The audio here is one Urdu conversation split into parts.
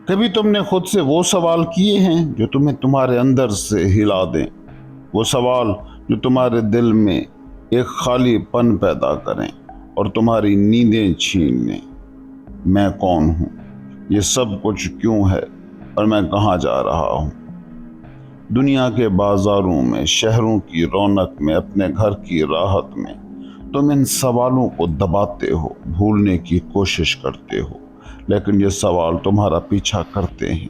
کبھی تم نے خود سے وہ سوال کیے ہیں جو تمہیں تمہارے اندر سے ہلا دیں، وہ سوال جو تمہارے دل میں ایک خالی پن پیدا کریں اور تمہاری نیندیں چھین لیں؟ میں کون ہوں؟ یہ سب کچھ کیوں ہے؟ اور میں کہاں جا رہا ہوں؟ دنیا کے بازاروں میں، شہروں کی رونق میں، اپنے گھر کی راحت میں تم ان سوالوں کو دباتے ہو، بھولنے کی کوشش کرتے ہو، لیکن یہ سوال تمہارا پیچھا کرتے ہیں،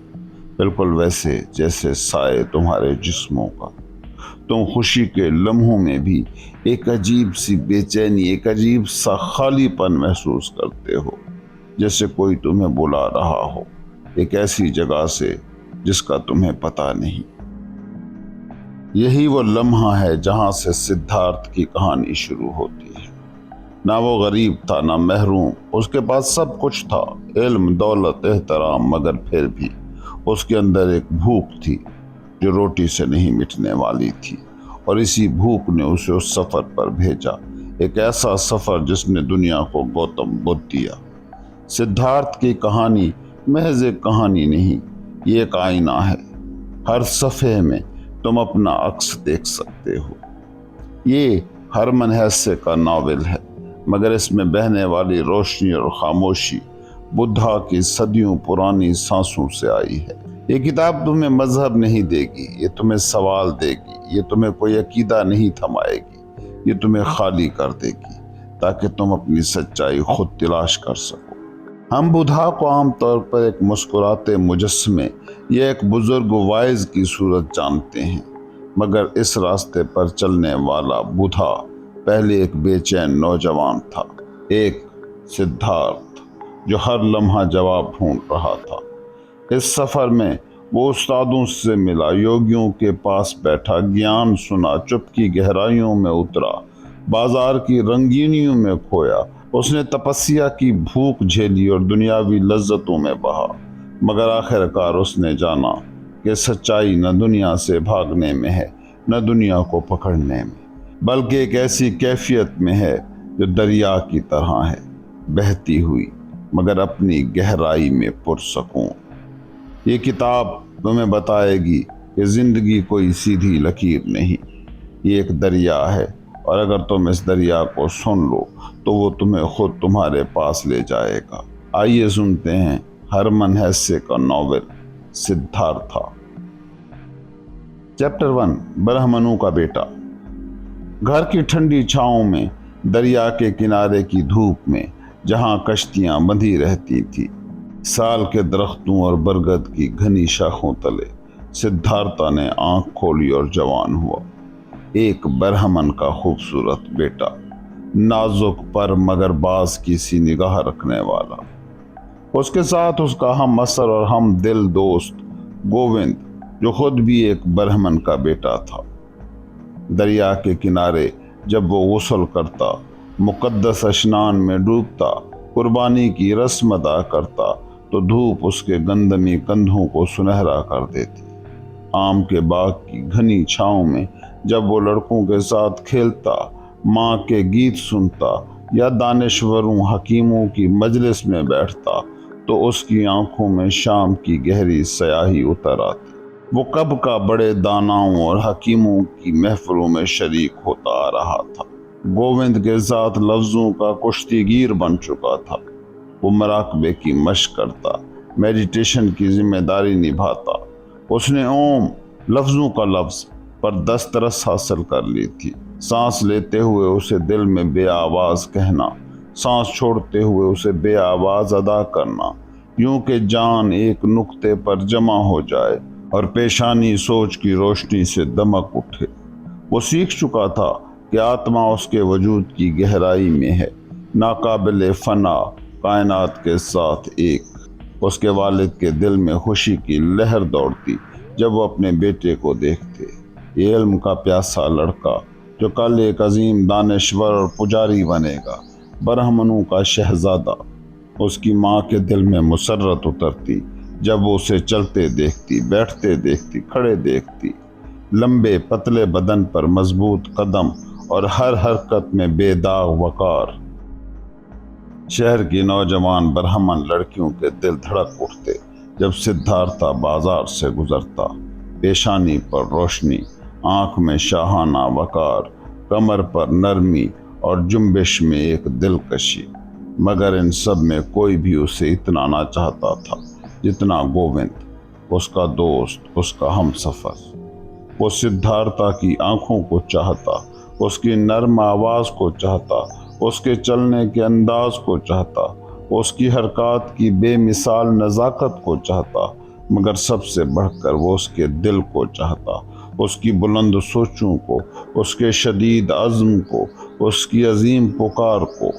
بالکل ویسے جیسے سائے تمہارے جسموں کا۔ تم خوشی کے لمحوں میں بھی ایک عجیب سی بے چینی، ایک عجیب سا خالی پن محسوس کرتے ہو، جیسے کوئی تمہیں بلا رہا ہو، ایک ایسی جگہ سے جس کا تمہیں پتہ نہیں۔ یہی وہ لمحہ ہے جہاں سے سدھارتھ کی کہانی شروع ہوتی ہے۔ نہ وہ غریب تھا، نہ محروم، اس کے پاس سب کچھ تھا، علم، دولت، احترام، مگر پھر بھی اس کے اندر ایک بھوک تھی جو روٹی سے نہیں مٹنے والی تھی، اور اسی بھوک نے اسے اس سفر پر بھیجا، ایک ایسا سفر جس نے دنیا کو گوتم بدھ دیا۔ سدھارتھ کی کہانی محض ایک کہانی نہیں، یہ ایک آئینہ ہے۔ ہر صفحے میں تم اپنا عکس دیکھ سکتے ہو۔ یہ ہرمن ہیسے کا ناول ہے، مگر اس میں بہنے والی روشنی اور خاموشی بدھا کی صدیوں پرانی سانسوں سے آئی ہے۔ یہ کتاب تمہیں مذہب نہیں دے گی، یہ تمہیں سوال دے گی، یہ تمہیں کوئی عقیدہ نہیں تھمائے گی، یہ تمہیں خالی کر دے گی تاکہ تم اپنی سچائی خود تلاش کر سکو۔ ہم بدھا کو عام طور پر ایک مسکراتے مجسمے یا ایک بزرگ وائز کی صورت جانتے ہیں، مگر اس راستے پر چلنے والا بدھا پہلے ایک بے چین نوجوان تھا، ایک سدھارتھ جو ہر لمحہ جواب ڈھونڈ رہا تھا۔ اس سفر میں وہ استادوں سے ملا، یوگیوں کے پاس بیٹھا، گیان سنا، چپ کی گہرائیوں میں اترا، بازار کی رنگینیوں میں کھویا۔ اس نے تپسیا کی بھوک جھیلی اور دنیاوی لذتوں میں بہا، مگر آخر کار اس نے جانا کہ سچائی نہ دنیا سے بھاگنے میں ہے، نہ دنیا کو پکڑنے میں، بلکہ ایک ایسی کیفیت میں ہے جو دریا کی طرح ہے، بہتی ہوئی مگر اپنی گہرائی میں پرسکون۔ یہ کتاب تمہیں بتائے گی کہ زندگی کوئی سیدھی لکیر نہیں، یہ ایک دریا ہے، اور اگر تم اس دریا کو سن لو تو وہ تمہیں خود تمہارے پاس لے جائے گا۔ آئیے سنتے ہیں ہرمن ہیسے کا ناول سدھارتھا۔ چیپٹر 1، برہمنوں کا بیٹا۔ گھر کی ٹھنڈی چھاؤں میں، دریا کے کنارے کی دھوپ میں، جہاں کشتیاں بندھی رہتی تھی، سال کے درختوں اور برگد کی گھنی شاخوں تلے، سدھارتھا نے آنکھ کھولی اور جوان ہوا، ایک برہمن کا خوبصورت بیٹا، نازک پر مگر باز کی سی نگاہ رکھنے والا۔ اس کے ساتھ اس کا ہم عصر اور ہم دل دوست گووند، جو خود بھی ایک برہمن کا بیٹا تھا۔ دریا کے کنارے جب وہ غسل کرتا، مقدس اشنان میں ڈوبتا، قربانی کی رسم ادا کرتا، تو دھوپ اس کے گندمی کندھوں کو سنہرا کر دیتی۔ آم کے باغ کی گھنی چھاؤں میں جب وہ لڑکوں کے ساتھ کھیلتا، ماں کے گیت سنتا یا دانشوروں حکیموں کی مجلس میں بیٹھتا، تو اس کی آنکھوں میں شام کی گہری سیاہی اتر آتی۔ وہ کب کا بڑے داناؤں اور حکیموں کی محفلوں میں شریک ہوتا آ رہا تھا، گووند کے ساتھ لفظوں کا کشتی گیر بن چکا تھا۔ وہ مراقبے کی مشق کرتا، میڈیٹیشن کی ذمہ داری نبھاتا۔ اس نے اوم لفظوں کا لفظ پر دسترس حاصل کر لی تھی، سانس لیتے ہوئے اسے دل میں بے آواز کہنا، سانس چھوڑتے ہوئے اسے بے آواز ادا کرنا، یوں کہ جان ایک نقطے پر جمع ہو جائے اور پیشانی سوچ کی روشنی سے دمک اٹھے۔ وہ سیکھ چکا تھا کہ آتما اس کے وجود کی گہرائی میں ہے، ناقابل فنا، کائنات کے ساتھ ایک۔ اس کے والد کے دل میں خوشی کی لہر دوڑتی جب وہ اپنے بیٹے کو دیکھتے، یہ علم کا پیاسا لڑکا جو کل ایک عظیم دانشور اور پجاری بنے گا، برہمنوں کا شہزادہ۔ اس کی ماں کے دل میں مسرت اترتی جب وہ اسے چلتے دیکھتی، بیٹھتے دیکھتی، کھڑے دیکھتی، لمبے پتلے بدن پر مضبوط قدم اور ہر حرکت میں بے داغ وقار۔ شہر کی نوجوان برہمن لڑکیوں کے دل دھڑک اٹھتے جب سدھارتھا بازار سے گزرتا، پیشانی پر روشنی، آنکھ میں شاہانہ وقار، کمر پر نرمی اور جنبش میں ایک دلکشی، مگر ان سب میں کوئی بھی اسے اتنا نہ چاہتا تھا جتنا گووند، اس کا دوست، اس کا ہم سفر۔ وہ سدھارتھا کی آنکھوں کو چاہتا، اس کی نرم آواز کو چاہتا، اس کے چلنے کے انداز کو چاہتا، اس کی حرکات کی بے مثال نزاکت کو چاہتا، مگر سب سے بڑھ کر وہ اس کے دل کو چاہتا، اس کی بلند سوچوں کو، اس کے شدید عزم کو، اس کی عظیم پکار کو۔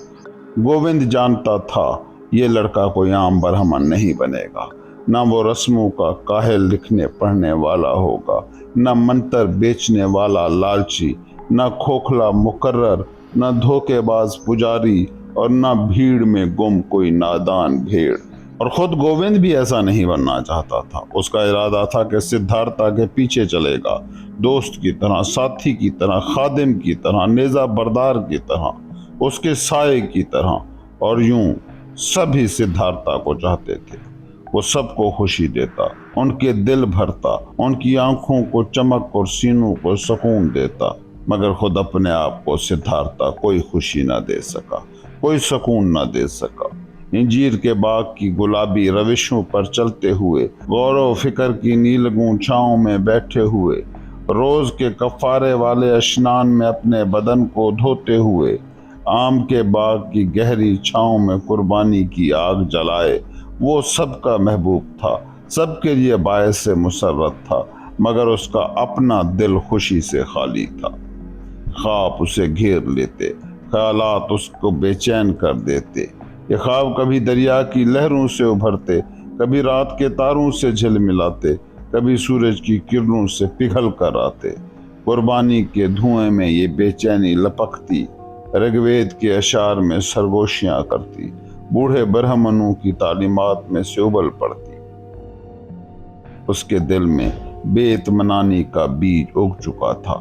گووند جانتا تھا یہ لڑکا کوئی عام برہمن نہیں بنے گا، نہ وہ رسموں کا کاہل لکھنے پڑھنے والا ہوگا، نہ منتر بیچنے والا لالچی، نہ کھوکھلا مقرر، نہ دھوکے باز پجاری، اور نہ بھیڑ میں گم کوئی نادان بھیڑ۔ اور خود گووند بھی ایسا نہیں بننا چاہتا تھا۔ اس کا ارادہ تھا کہ سدھارتھا کے پیچھے چلے گا، دوست کی طرح، ساتھی کی طرح، خادم کی طرح، نیزہ بردار کی طرح، اس کے سائے کی طرح۔ اور یوں سبھی سدھارتھا کو چاہتے تھے۔ وہ سب کو خوشی دیتا، ان کے دل بھرتا، ان کی آنکھوں کو چمک اور سینوں کو سکون دیتا، مگر خود اپنے آپ کو سدھارتھا کوئی خوشی نہ دے سکا، کوئی سکون نہ دے سکا۔ انجیر کے باغ کی گلابی روشوں پر چلتے ہوئے، غور و فکر کی نیلگوں چھاؤں میں بیٹھے ہوئے، روز کے کفارے والے اشنان میں اپنے بدن کو دھوتے ہوئے، آم کے باغ کی گہری چھاؤں میں قربانی کی آگ جلائے، وہ سب کا محبوب تھا، سب کے لیے باعث مسرت تھا، مگر اس کا اپنا دل خوشی سے خالی تھا۔ خواب اسے گھیر لیتے، خیالات اس کو بے چین کر دیتے۔ یہ خواب کبھی دریا کی لہروں سے ابھرتے، کبھی رات کے تاروں سے جھل ملاتے، کبھی سورج کی کرنوں سے پگھل کر آتے۔ قربانی کے دھوئیں میں یہ بے چینی لپکتی، رگوید کے اشعار میں سرگوشیاں کرتی، بوڑھے برہمنوں کی تعلیمات میں سے ابل پڑتی۔ اس کے دل میں بے اطمینانی کا بیج اگ چکا تھا۔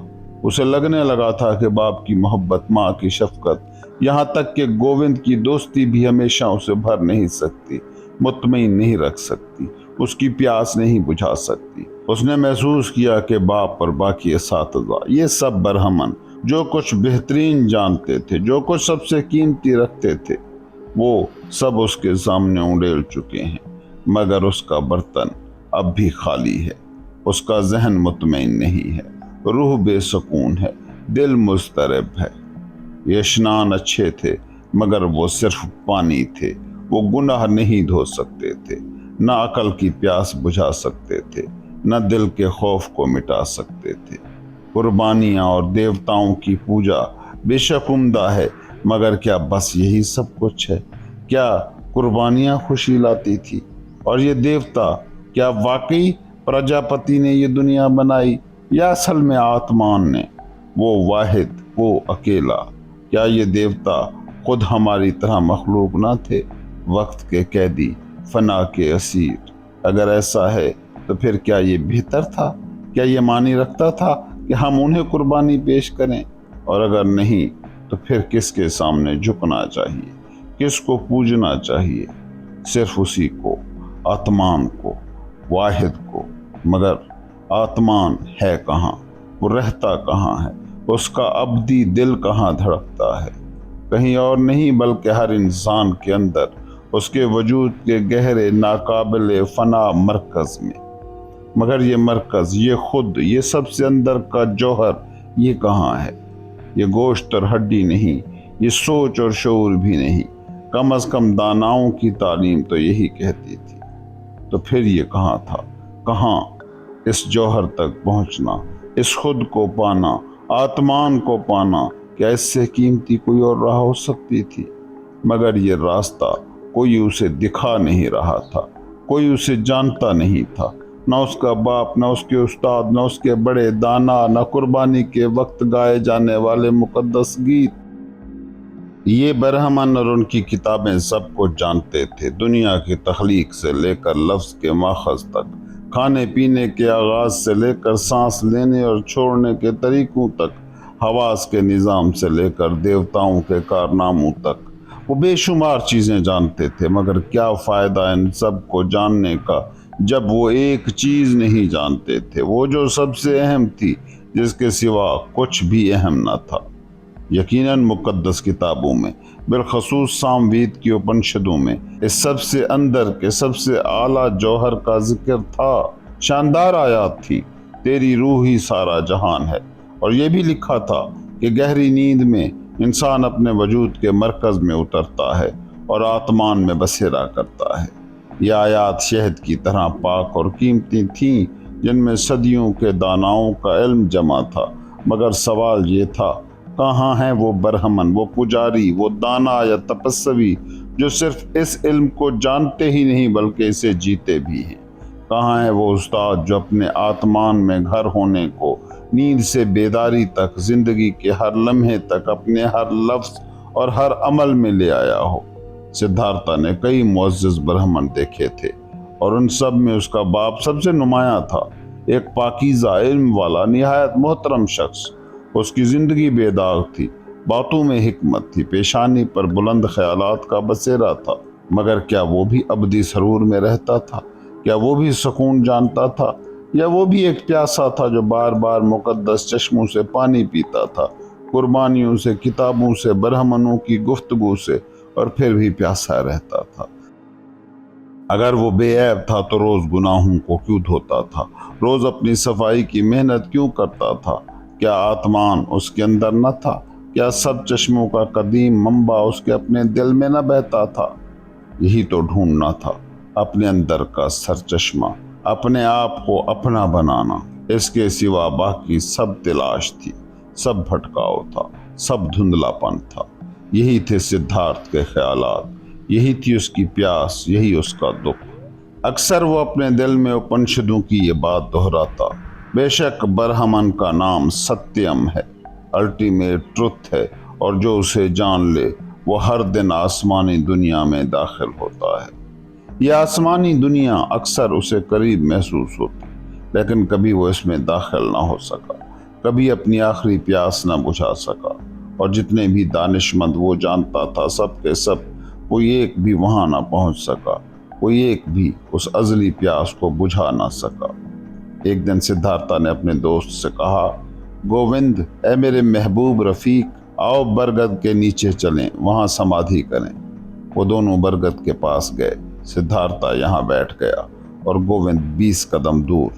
اسے لگنے لگا تھا کہ باپ کی محبت، ماں کی شفقت، یہاں تک کہ گووند کی دوستی بھی ہمیشہ اسے بھر نہیں سکتی، مطمئن نہیں رکھ سکتی، اس کی پیاس نہیں بجھا سکتی۔ اس نے محسوس کیا کہ باپ اور باقی اساتذہ، یہ سب برہمن، جو کچھ بہترین جانتے تھے، جو کچھ سب سے قیمتی رکھتے تھے، وہ سب اس کے سامنے انڈیل چکے ہیں، مگر اس کا برتن اب بھی خالی ہے۔ اس کا ذہن مطمئن نہیں ہے، روح بے سکون ہے، دل مضطرب ہے۔ یہ اشنان اچھے تھے، مگر وہ صرف پانی تھے۔ وہ گناہ نہیں دھو سکتے تھے، نہ عقل کی پیاس بجھا سکتے تھے، نہ دل کے خوف کو مٹا سکتے تھے۔ قربانیاں اور دیوتاؤں کی پوجا بے شک عمدہ ہے، مگر کیا بس یہی سب کچھ ہے؟ کیا قربانیاں خوشی لاتی تھی؟ اور یہ دیوتا، کیا واقعی پرجاپتی نے یہ دنیا بنائی، یا اصل میں آتمان نے، وہ واحد، وہ اکیلا؟ کیا یہ دیوتا خود ہماری طرح مخلوق نہ تھے، وقت کے قیدی، فنا کے اسیر؟ اگر ایسا ہے تو پھر کیا یہ بہتر تھا؟ کیا یہ معنی رکھتا تھا کہ ہم انہیں قربانی پیش کریں؟ اور اگر نہیں تو پھر کس کے سامنے جھکنا چاہیے، کس کو پوجنا چاہیے؟ صرف اسی کو، آتمان کو، واحد کو۔ مگر آتمان ہے کہاں؟ وہ رہتا کہاں ہے؟ اس کا ابدی دل کہاں دھڑکتا ہے؟ کہیں اور نہیں بلکہ ہر انسان کے اندر، اس کے وجود کے گہرے ناقابل فنا مرکز میں۔ مگر یہ مرکز، یہ خود، یہ سب سے اندر کا جوہر، یہ کہاں ہے؟ یہ گوشت اور ہڈی نہیں، یہ سوچ اور شعور بھی نہیں، کم از کم داناؤں کی تعلیم تو یہی کہتی تھی۔ تو پھر یہ کہاں تھا؟ کہاں؟ اس جوہر تک پہنچنا، اس خود کو پانا، آتمان کو پانا، کیا اس سے قیمتی کوئی اور راہ ہو سکتی تھی؟ مگر یہ راستہ کوئی اسے دکھا نہیں رہا تھا، کوئی اسے جانتا نہیں تھا، نہ اس کا باپ، نہ اس کے استاد، نہ اس کے بڑے دانا، نہ قربانی کے وقت گائے جانے والے مقدس گیت۔ یہ برہمن اور ان کی کتابیں سب کچھ جانتے تھے، دنیا کی تخلیق سے لے کر لفظ کے ماخذ تک، کھانے پینے کے آغاز سے لے کر سانس لینے اور چھوڑنے کے طریقوں تک، حواس کے نظام سے لے کر دیوتاؤں کے کارناموں تک۔ وہ بے شمار چیزیں جانتے تھے، مگر کیا فائدہ ان سب کو جاننے کا جب وہ ایک چیز نہیں جانتے تھے، وہ جو سب سے اہم تھی، جس کے سوا کچھ بھی اہم نہ تھا۔ یقیناً مقدس کتابوں میں، بالخصوص سام وید کی اپنشدوں میں، اس سب سے اندر کے سب سے اعلیٰ جوہر کا ذکر تھا۔ شاندار آیات تھی، تیری روح ہی سارا جہان ہے، اور یہ بھی لکھا تھا کہ گہری نیند میں انسان اپنے وجود کے مرکز میں اترتا ہے اور آتمان میں بسیرا کرتا ہے۔ یہ آیات شہد کی طرح پاک اور قیمتی تھیں، جن میں صدیوں کے داناؤں کا علم جمع تھا، مگر سوال یہ تھا، کہاں ہیں وہ برہمن، وہ پجاری، وہ دانا یا تپسوی جو صرف اس علم کو جانتے ہی نہیں بلکہ اسے جیتے بھی ہیں؟ کہاں ہے وہ استاد جو اپنے آتمان میں گھر ہونے کو نیند سے بیداری تک، زندگی کے ہر لمحے تک، اپنے ہر لفظ اور ہر عمل میں لے آیا ہو؟ سدھارتھا نے کئی معزز برہمن دیکھے تھے، اور ان سب میں اس کا باپ سب سے نمایاں تھا، ایک پاکیزہ علم والا نہایت محترم شخص۔ اس کی زندگی بے داغ تھی، باتوں میں حکمت تھی، پیشانی پر بلند خیالات کا بسیرا تھا۔ مگر کیا وہ بھی ابدی سرور میں رہتا تھا؟ کیا وہ بھی سکون جانتا تھا؟ یا وہ بھی ایک پیاسا تھا جو بار بار مقدس چشموں سے پانی پیتا تھا، قربانیوں سے، کتابوں سے، برہمنوں کی گفتگو سے، اور پھر بھی پیاسا رہتا تھا؟ اگر وہ بے عیب تھا تو روز گناہوں کو کیوں دھوتا تھا؟ روز اپنی صفائی کی محنت کیوں کرتا تھا؟ کیا آتمان اس کے اندر نہ تھا؟ کیا سب چشموں کا قدیم منبع اس کے اپنے دل میں نہ بہتا تھا؟ یہی تو ڈھونڈنا تھا، اپنے اندر کا سرچشمہ، اپنے آپ کو اپنا بنانا۔ اس کے سوا باقی سب تلاش تھی، سب بھٹکاؤ تھا، سب دھندلا پن تھا۔ یہی تھے سدھارتھ کے خیالات، یہی تھی اس کی پیاس، یہی اس کا دکھ۔ اکثر وہ اپنے دل میں اپنشدوں کی یہ بات دہراتا، بے شک برہمن کا نام ستیم ہے، الٹیمیٹ ٹروتھ ہے، اور جو اسے جان لے وہ ہر دن آسمانی دنیا میں داخل ہوتا ہے۔ یہ آسمانی دنیا اکثر اسے قریب محسوس ہوتی، لیکن کبھی وہ اس میں داخل نہ ہو سکا، کبھی اپنی آخری پیاس نہ بجھا سکا، اور جتنے بھی دانشمند وہ جانتا تھا، سب کے سب، کوئی ایک بھی وہاں نہ پہنچ سکا، کوئی ایک بھی اس ازلی پیاس کو بجھا نہ سکا۔ ایک دن سدھارتھا نے اپنے دوست سے کہا، گووند، اے میرے محبوب رفیق، آؤ برگد کے نیچے چلیں، وہاں سمادھی کریں۔ وہ دونوں برگد کے پاس گئے۔ سدھارتھا یہاں بیٹھ گیا اور گووند 20 قدم دور۔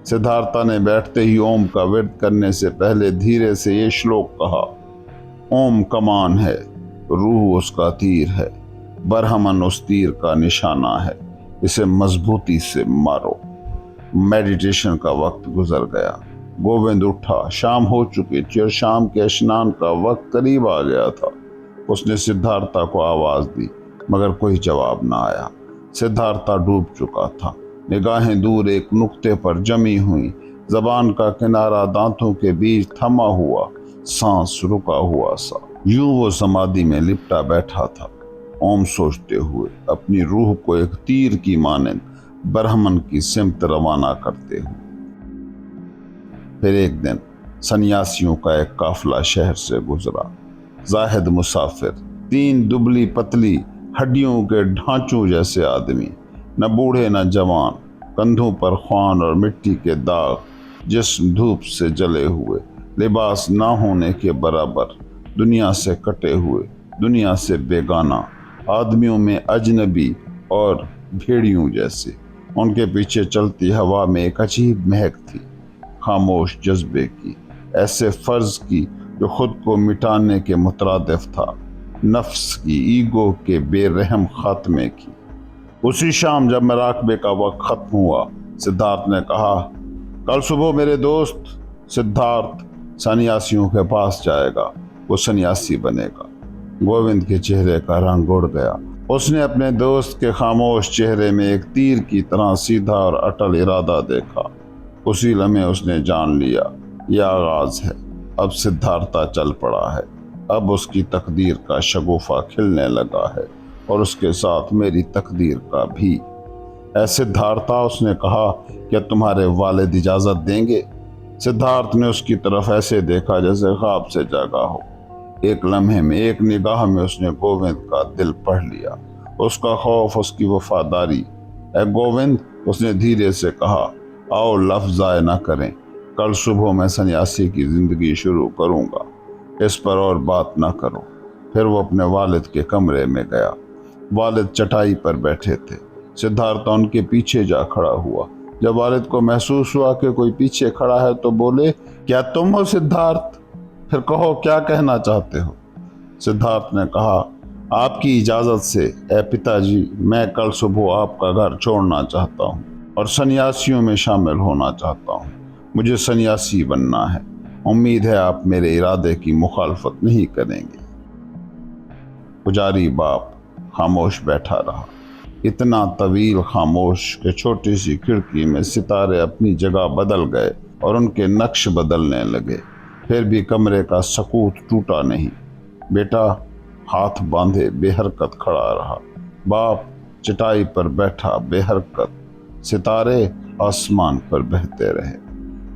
سدھارتھا نے بیٹھتے ہی اوم کا ورد کرنے سے پہلے دھیرے سے یہ شلوک کہا، اوم کمان ہے، روح اس کا تیر ہے، برہمن اس تیر کا نشانہ ہے، اسے مضبوطی سے مارو۔ میڈیٹیشن کا وقت گزر گیا۔ گووند اٹھا، شام ہو چکی تھی اور شام کے اشنان کا وقت قریب آ گیا تھا۔ اس نے سدھارتھا کو آواز دی، مگر کوئی جواب نہ آیا۔ سدھارتھا ڈوب چکا تھا، نگاہیں دور ایک نقطے پر جمی ہوئی، زبان کا کنارہ دانتوں کے بیچ تھما ہوا، سانس رکا ہوا سا۔ یوں وہ سمادھی میں لپٹا بیٹھا تھا، اوم سوچتے ہوئے، اپنی روح کو ایک تیر کی مانند برہمن کی سمت روانہ کرتے ہوئے۔ پھر ایک دن سنیاسیوں کا ایک قافلہ شہر سے گزرا۔ زاہد مسافر، 3 دبلی پتلی ہڈیوں کے ڈھانچوں جیسے آدمی، نہ بوڑھے نہ جوان، کندھوں پر خوان اور مٹی کے داغ، جسم دھوپ سے جلے ہوئے، لباس نہ ہونے کے برابر، دنیا سے کٹے ہوئے، دنیا سے بیگانہ، آدمیوں میں اجنبی اور بھیڑیوں جیسے۔ ان کے پیچھے چلتی ہوا میں ایک عجیب مہک تھی، خاموش جذبے کی، ایسے فرض کی جو خود کو مٹانے کے مترادف تھا، نفس کی، ایگو کے بے رحم خاتمے کی۔ اسی شام جب مراقبے کا وقت ختم ہوا، سدھارتھ نے کہا، کل صبح میرے دوست سدھارتھ سنیاسیوں کے پاس جائے گا، وہ سنیاسی بنے گا۔ گووند کے چہرے کا رنگ اڑ گیا۔ اس نے اپنے دوست کے خاموش چہرے میں ایک تیر کی طرح سیدھا اور اٹل ارادہ دیکھا۔ اسی لمحے اس نے جان لیا، یہ آغاز ہے۔ اب سدھارتھا چل پڑا ہے، اب اس کی تقدیر کا شگوفہ کھلنے لگا ہے، اور اس کے ساتھ میری تقدیر کا بھی۔ اے سدھارتھا، اس نے کہا، کیا تمہارے والد اجازت دیں گے؟ سدھارتھ نے اس کی طرف ایسے دیکھا جیسے خواب سے جاگا ہو۔ ایک لمحے میں، ایک نگاہ میں اس نے گووند کا دل پڑھ لیا، اس کا خوف، اس کی وفاداری، اے گووند، اس نے دھیرے سے کہا، آؤ لفظ ضائع نہ کریں، کل صبح میں سنیاسی کی زندگی شروع کروں گا، اس پر اور بات نہ کرو۔ پھر وہ اپنے والد کے کمرے میں گیا۔ والد چٹائی پر بیٹھے تھے۔ سدھارتھا ان کے پیچھے جا کھڑا ہوا۔ جب والد کو محسوس ہوا کہ کوئی پیچھے کھڑا ہے تو بولے، کیا تم ہو سدھارتھ؟ پھر کہو کیا کہنا چاہتے ہو؟ سدھارتھ نے کہا، آپ کی اجازت سے اے پتا جی، میں کل صبح آپ کا گھر چھوڑنا چاہتا ہوں اور سنیاسیوں میں شامل ہونا چاہتا ہوں۔ مجھے سنیاسی بننا ہے۔ امید ہے آپ میرے ارادے کی مخالفت نہیں کریں گے۔ پجاری باپ خاموش بیٹھا رہا، اتنا طویل خاموش کہ چھوٹی سی کھڑکی میں ستارے اپنی جگہ بدل گئے اور ان کے نقش بدلنے لگے۔ پھر بھی کمرے کا سکوت ٹوٹا نہیں۔ بیٹا ہاتھ باندھے بے حرکت کھڑا رہا۔ باپ چٹائی پر بیٹھا بے حرکت۔ ستارے آسمان پر بہتے رہے۔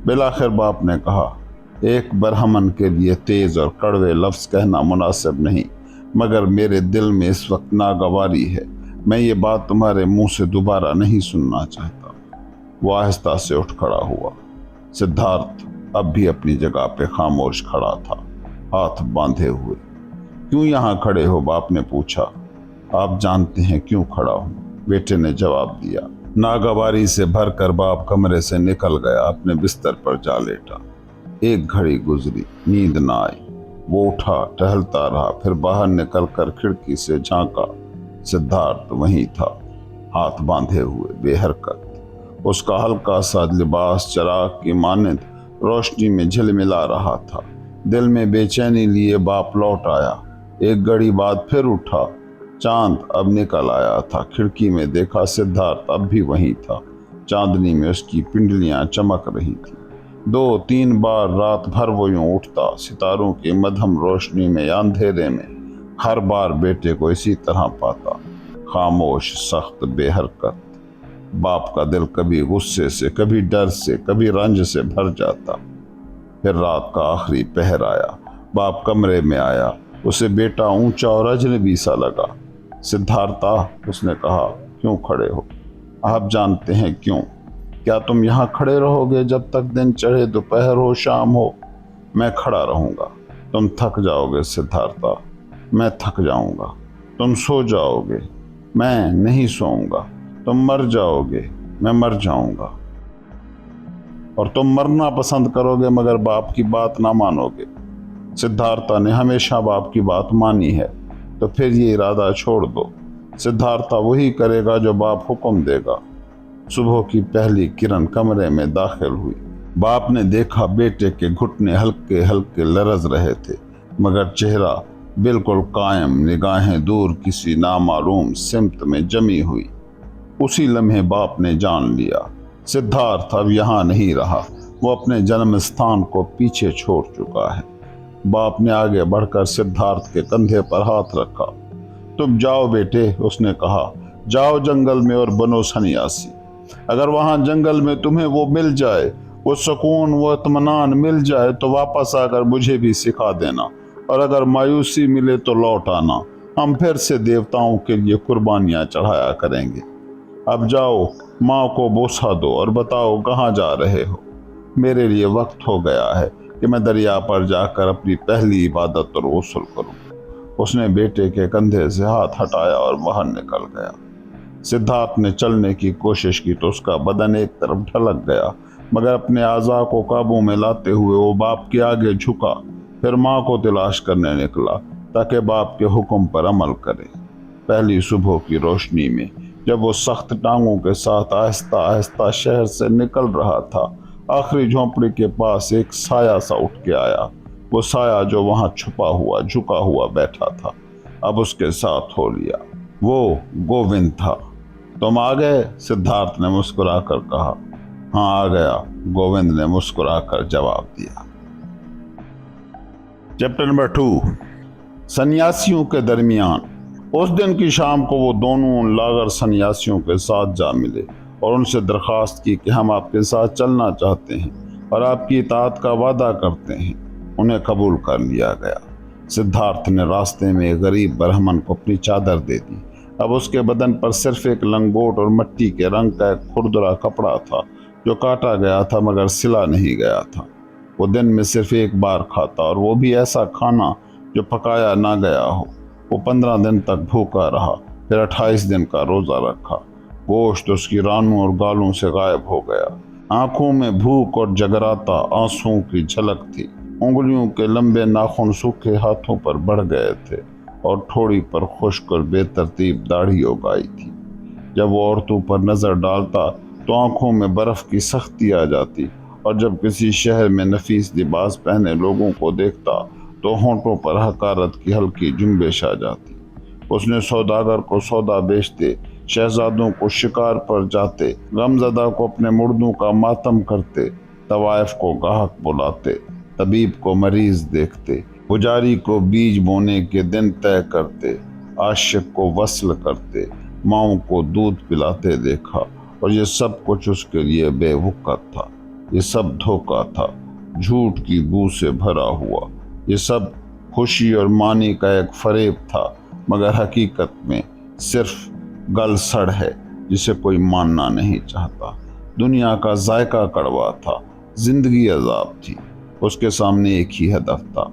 بالآخر باپ نے کہا، ایک برہمن کے لیے تیز اور کڑوے لفظ کہنا مناسب نہیں، مگر میرے دل میں اس وقت ناگواری ہے۔ میں یہ بات تمہارے منہ سے دوبارہ نہیں سننا چاہتا۔ وہ آہستہ سے اٹھ کھڑا ہوا۔ سدھارتھ اب بھی اپنی جگہ پہ خاموش کھڑا تھا، ہاتھ باندھے ہوئے۔ کیوں یہاں کھڑے ہو؟ باپ نے پوچھا۔ آپ جانتے ہیں کیوں کھڑا ہوں، بیٹے نے جواب دیا۔ ناگواری سے بھر کر باپ کمرے سے نکل گیا، اپنے بستر پر جا لیٹا۔ ایک گھڑی گزری، نیند نہ آئی۔ وہ اٹھا، ٹہلتا رہا، پھر باہر نکل کر کھڑکی سے جھانکا۔ سدھارتھ وہیں تھا، ہاتھ باندھے ہوئے، بے حرکت۔ اس کا ہلکا سا لباس چراغ کی مانند روشنی میں جھلملا رہا تھا۔ دل میں بے چینی لیے باپ لوٹ آیا۔ ایک گھڑی بعد پھر اٹھا۔ چاند اب نکل آیا تھا۔ کھڑکی میں دیکھا، سدھارتھ اب بھی وہیں تھا۔ چاندنی میں اس کی پنڈلیاں چمک رہی تھیں۔ 2-3 بار رات بھر وہ یوں اٹھتا، ستاروں کی مدھم روشنی میں یا اندھیرے میں۔ ہر بار بیٹے کو اسی طرح پاتا، خاموش، سخت، بے حرکت۔ باپ کا دل کبھی غصے سے، کبھی ڈر سے، کبھی رنج سے بھر جاتا۔ پھر رات کا آخری پہر آیا۔ باپ کمرے میں آیا۔ اسے بیٹا اونچا اور اجنبی سا لگا۔ سدھارتھا، اس نے کہا، کیوں کھڑے ہو؟ آپ جانتے ہیں کیوں۔ کیا تم یہاں کھڑے رہو گے جب تک دن چڑھے، دوپہر ہو، شام ہو؟ میں کھڑا رہوں گا۔ تم تھک جاؤ گے سدھارتھا، میں تھک جاؤں گا۔ تم سو جاؤ گے، میں نہیں سوؤں گا۔ تم مر جاؤ گے، میں مر جاؤں گا۔ اور تم مرنا پسند کرو گے مگر باپ کی بات نہ مانو گے۔ سدھارتھا نے ہمیشہ باپ کی بات مانی ہے، تو پھر یہ ارادہ چھوڑ دو۔ سدھارتھا وہی کرے گا جو باپ حکم دے گا۔ صبح کی پہلی کرن کمرے میں داخل ہوئی۔ باپ نے دیکھا بیٹے کے گھٹنے ہلکے ہلکے لرز رہے تھے، مگر چہرہ بالکل قائم، نگاہیں دور کسی نامعلوم سمت میں جمی ہوئی۔ اسی لمحے باپ نے جان لیا، سدھارتھ اب یہاں نہیں رہا، وہ اپنے جنم استھان کو پیچھے چھوڑ چکا ہے۔ باپ نے آگے بڑھ کر سدھارتھ کے کندھے پر ہاتھ رکھا۔ تم جاؤ بیٹے، اس نے کہا، جاؤ جنگل میں اور بنو سنیاسی۔ اگر وہاں جنگل میں تمہیں وہ مل جائے، وہ سکون، وہ اطمینان مل جائے تو واپس آ کر مجھے بھی سکھا دینا، اور اگر مایوسی ملے تو لوٹ آنا۔ ہم پھر سے دیوتاؤں کے لیے قربانیاں چڑھایا کریں گے۔ اب جاؤ، ماں کو بوسہ دو اور بتاؤ کہاں جا رہے ہو۔ میرے لیے وقت ہو گیا ہے کہ میں دریا پر جا کر اپنی پہلی عبادت اور غسل کروں۔ اس نے بیٹے کے کندھے سے ہاتھ ہٹایا اور باہر نکل گیا۔ سدھارتھ نے چلنے کی کوشش کی تو اس کا بدن ایک طرف ڈھلک گیا، مگر اپنے اعضاء کو قابو میں لاتے ہوئے وہ باپ کے آگے جھکا، پھر ماں کو تلاش کرنے نکلا تاکہ باپ کے حکم پر عمل کرے۔ پہلی صبح کی روشنی میں جب وہ سخت ٹانگوں کے ساتھ آہستہ آہستہ شہر سے نکل رہا تھا، آخری جھونپڑی کے پاس ایک سایہ سا اٹھ کے آیا۔ وہ سایہ جو وہاں چھپا ہوا، جھکا ہوا بیٹھا تھا، اب اس کے ساتھ ہو لیا۔ وہ گووند تھا۔ تم آ گئے؟ سدھارتھ نے مسکرا کر کہا۔ ہاں آ گیا، گووند نے مسکرا کر جواب دیا۔ چیپٹر نمبر 2، سنیاسیوں کے درمیان۔ اس دن کی شام کو وہ دونوں ان لاغر سنیاسیوں کے ساتھ جا ملے اور ان سے درخواست کی کہ ہم آپ کے ساتھ چلنا چاہتے ہیں اور آپ کی اطاعت کا وعدہ کرتے ہیں۔ انہیں قبول کر لیا گیا۔ سدھارتھ نے راستے میں ایک غریب برہمن کو اپنی چادر دے دی۔ اب اس کے بدن پر صرف ایک لنگوٹ اور مٹی کے رنگ کا ایک کھردرا کپڑا تھا جو کاٹا گیا تھا مگر سلا نہیں گیا تھا۔ وہ دن میں صرف ایک بار کھاتا، اور وہ بھی ایسا کھانا جو پکایا نہ گیا ہو۔ وہ 15 دن تک بھوکا رہا، پھر 28 دن کا روزہ رکھا۔ گوشت اس کی رانوں اور گالوں سے غائب ہو گیا۔ آنکھوں میں بھوک اور جگراتا آنسوؤں کی جھلک تھی۔ انگلیوں کے لمبے ناخن سوکھے ہاتھوں پر بڑھ گئے تھے اور ٹھوڑی پر خشک اور بے ترتیب داڑھی اگائی تھی۔ جب وہ عورتوں پر نظر ڈالتا تو آنکھوں میں برف کی سختی آ جاتی، اور جب کسی شہر میں نفیس لباس پہنے لوگوں کو دیکھتا تو ہونٹوں پر حقارت کی ہلکی جنبش آ جاتی۔ اس نے سوداگر کو سودا بیچتے، شہزادوں کو شکار پر جاتے، غمزدہ کو اپنے مردوں کا ماتم کرتے، طوائف کو گاہک بلاتے، طبیب کو مریض دیکھتے، پجاری کو بیج بونے کے دن طے کرتے، عاشق کو وصل کرتے، ماؤں کو دودھ پلاتے دیکھا، اور یہ سب کچھ اس کے لیے بے وقت تھا۔ یہ سب دھوکہ تھا، جھوٹ کی بو سے بھرا ہوا۔ یہ سب خوشی اور معنی کا ایک فریب تھا، مگر حقیقت میں صرف گل سڑ ہے جسے کوئی ماننا نہیں چاہتا۔ دنیا کا ذائقہ کڑوا تھا، زندگی عذاب تھی۔ اس کے سامنے ایک ہی ہدف تھا،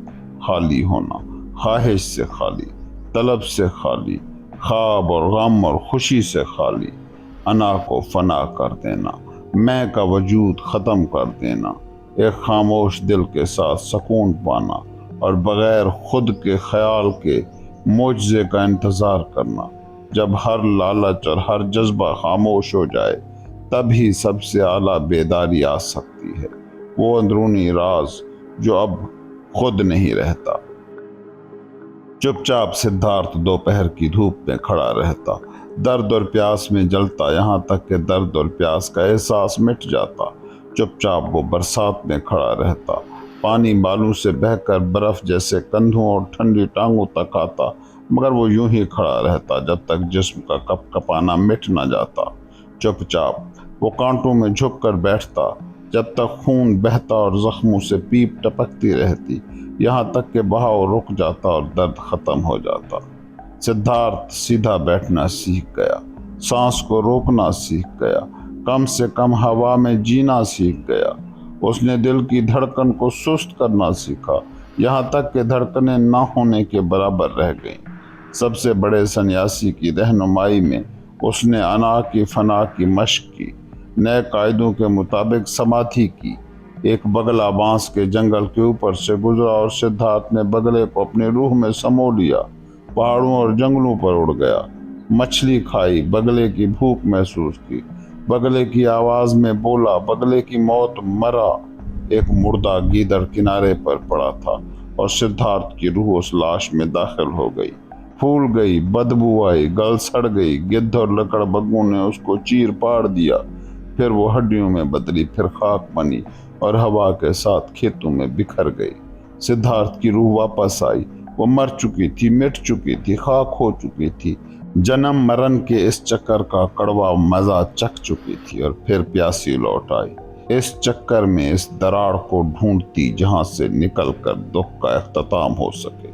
خالی ہونا، خواہش سے خالی، طلب سے خالی، خواب اور غم اور خوشی سے خالی، انا کو فنا کر دینا، میں کا وجود ختم کر دینا، ایک خاموش دل کے ساتھ سکون پانا، اور بغیر خود کے خیال کے معجزے کا انتظار کرنا۔ جب ہر لالچ اور ہر جذبہ خاموش ہو جائے تب ہی سب سے اعلیٰ بیداری آ سکتی ہے، وہ اندرونی راز جو اب خود نہیں رہتا۔ چپ چاپ سدھارتھ دوپہر کی دھوپ میں کھڑا رہتا، درد اور پیاس میں جلتا، یہاں تک کہ درد اور پیاس کا احساس مٹ جاتا۔ چپ چاپ وہ برسات میں کھڑا رہتا، پانی بالوں سے بہہ کر برف جیسے کندھوں اور ٹھنڈی ٹانگوں تک آتا، مگر وہ یوں ہی کھڑا رہتا جب تک جسم کا کپ کپانا مٹ نہ جاتا۔ چپ چاپ وہ کانٹوں میں جھک کر بیٹھتا جب تک خون بہتا اور زخموں سے پیپ ٹپکتی رہتی، یہاں تک کہ بہاؤ رک جاتا اور درد ختم ہو جاتا۔ سدھارتھ سیدھا بیٹھنا سیکھ گیا، سانس کو روکنا سیکھ گیا، کم سے کم ہوا میں جینا سیکھ گیا۔ اس نے دل کی دھڑکن کو سست کرنا سیکھا، یہاں تک کہ دھڑکنیں نہ ہونے کے برابر رہ گئیں۔ سب سے بڑے سنیاسی کی رہنمائی میں اس نے انا کی فنا کی مشق کی، نئے قاعدوں کے مطابق سمادھی کی۔ ایک بگلا بانس کے جنگل کے اوپر سے گزرا اور سدھارتھ نے بگلے کو اپنے روح میں سمو لیا، پہاڑوں اور جنگلوں پر اڑ گیا، مچھلی کھائی، بگلے کی بھوک محسوس کی، بگلے کی آواز میں بولا، بگلے کی موت مرا۔ ایک مردہ گیدڑ کنارے پر پڑا تھا اور سدھارتھ کی روح اس لاش میں داخل ہو گئی، پھول گئی، بدبو آئی، گل سڑ گئی، گدھ اور لکڑ بگوں نے اس کو چیر پاڑ دیا، پھر وہ ہڈیوں میں بدلی، پھر خاک بنی اور ہوا کے ساتھ کھیتوں میں بکھر گئی۔ سدھارتھ کی روح واپس آئی، وہ مر چکی تھی، مٹ چکی تھی، خاک ہو چکی تھی، جنم مرن کے اس چکر کا کڑوا مزہ چکھ چکی تھی، اور پھر پیاسی لوٹ آئی، اس چکر میں اس دراڑ کو ڈھونڈتی جہاں سے نکل کر دکھ کا اختتام ہو سکے۔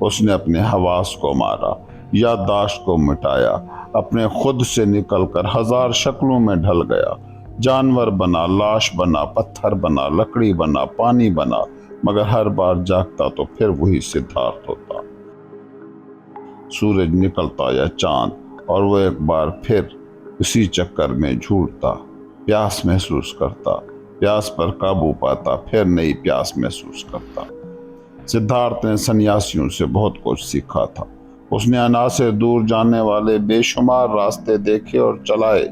اس نے اپنے حواس کو مارا، یادداشت کو مٹایا، اپنے خود سے نکل کر ہزار شکلوں میں ڈھل گیا، جانور بنا، لاش بنا، پتھر بنا، لکڑی بنا، پانی بنا، مگر ہر بار جاگتا تو پھر وہی سدھارتھ ہوتا۔ سورج نکلتا یا چاند، اور وہ ایک بار پھر اسی چکر میں جھولتا، پیاس محسوس کرتا، پیاس پر قابو پاتا، پھر نئی پیاس محسوس کرتا۔ سدھارتھ نے سنیاسیوں سے بہت کچھ سیکھا تھا۔ اس نے انا سے دور جانے والے بے شمار راستے دیکھے اور چلائے۔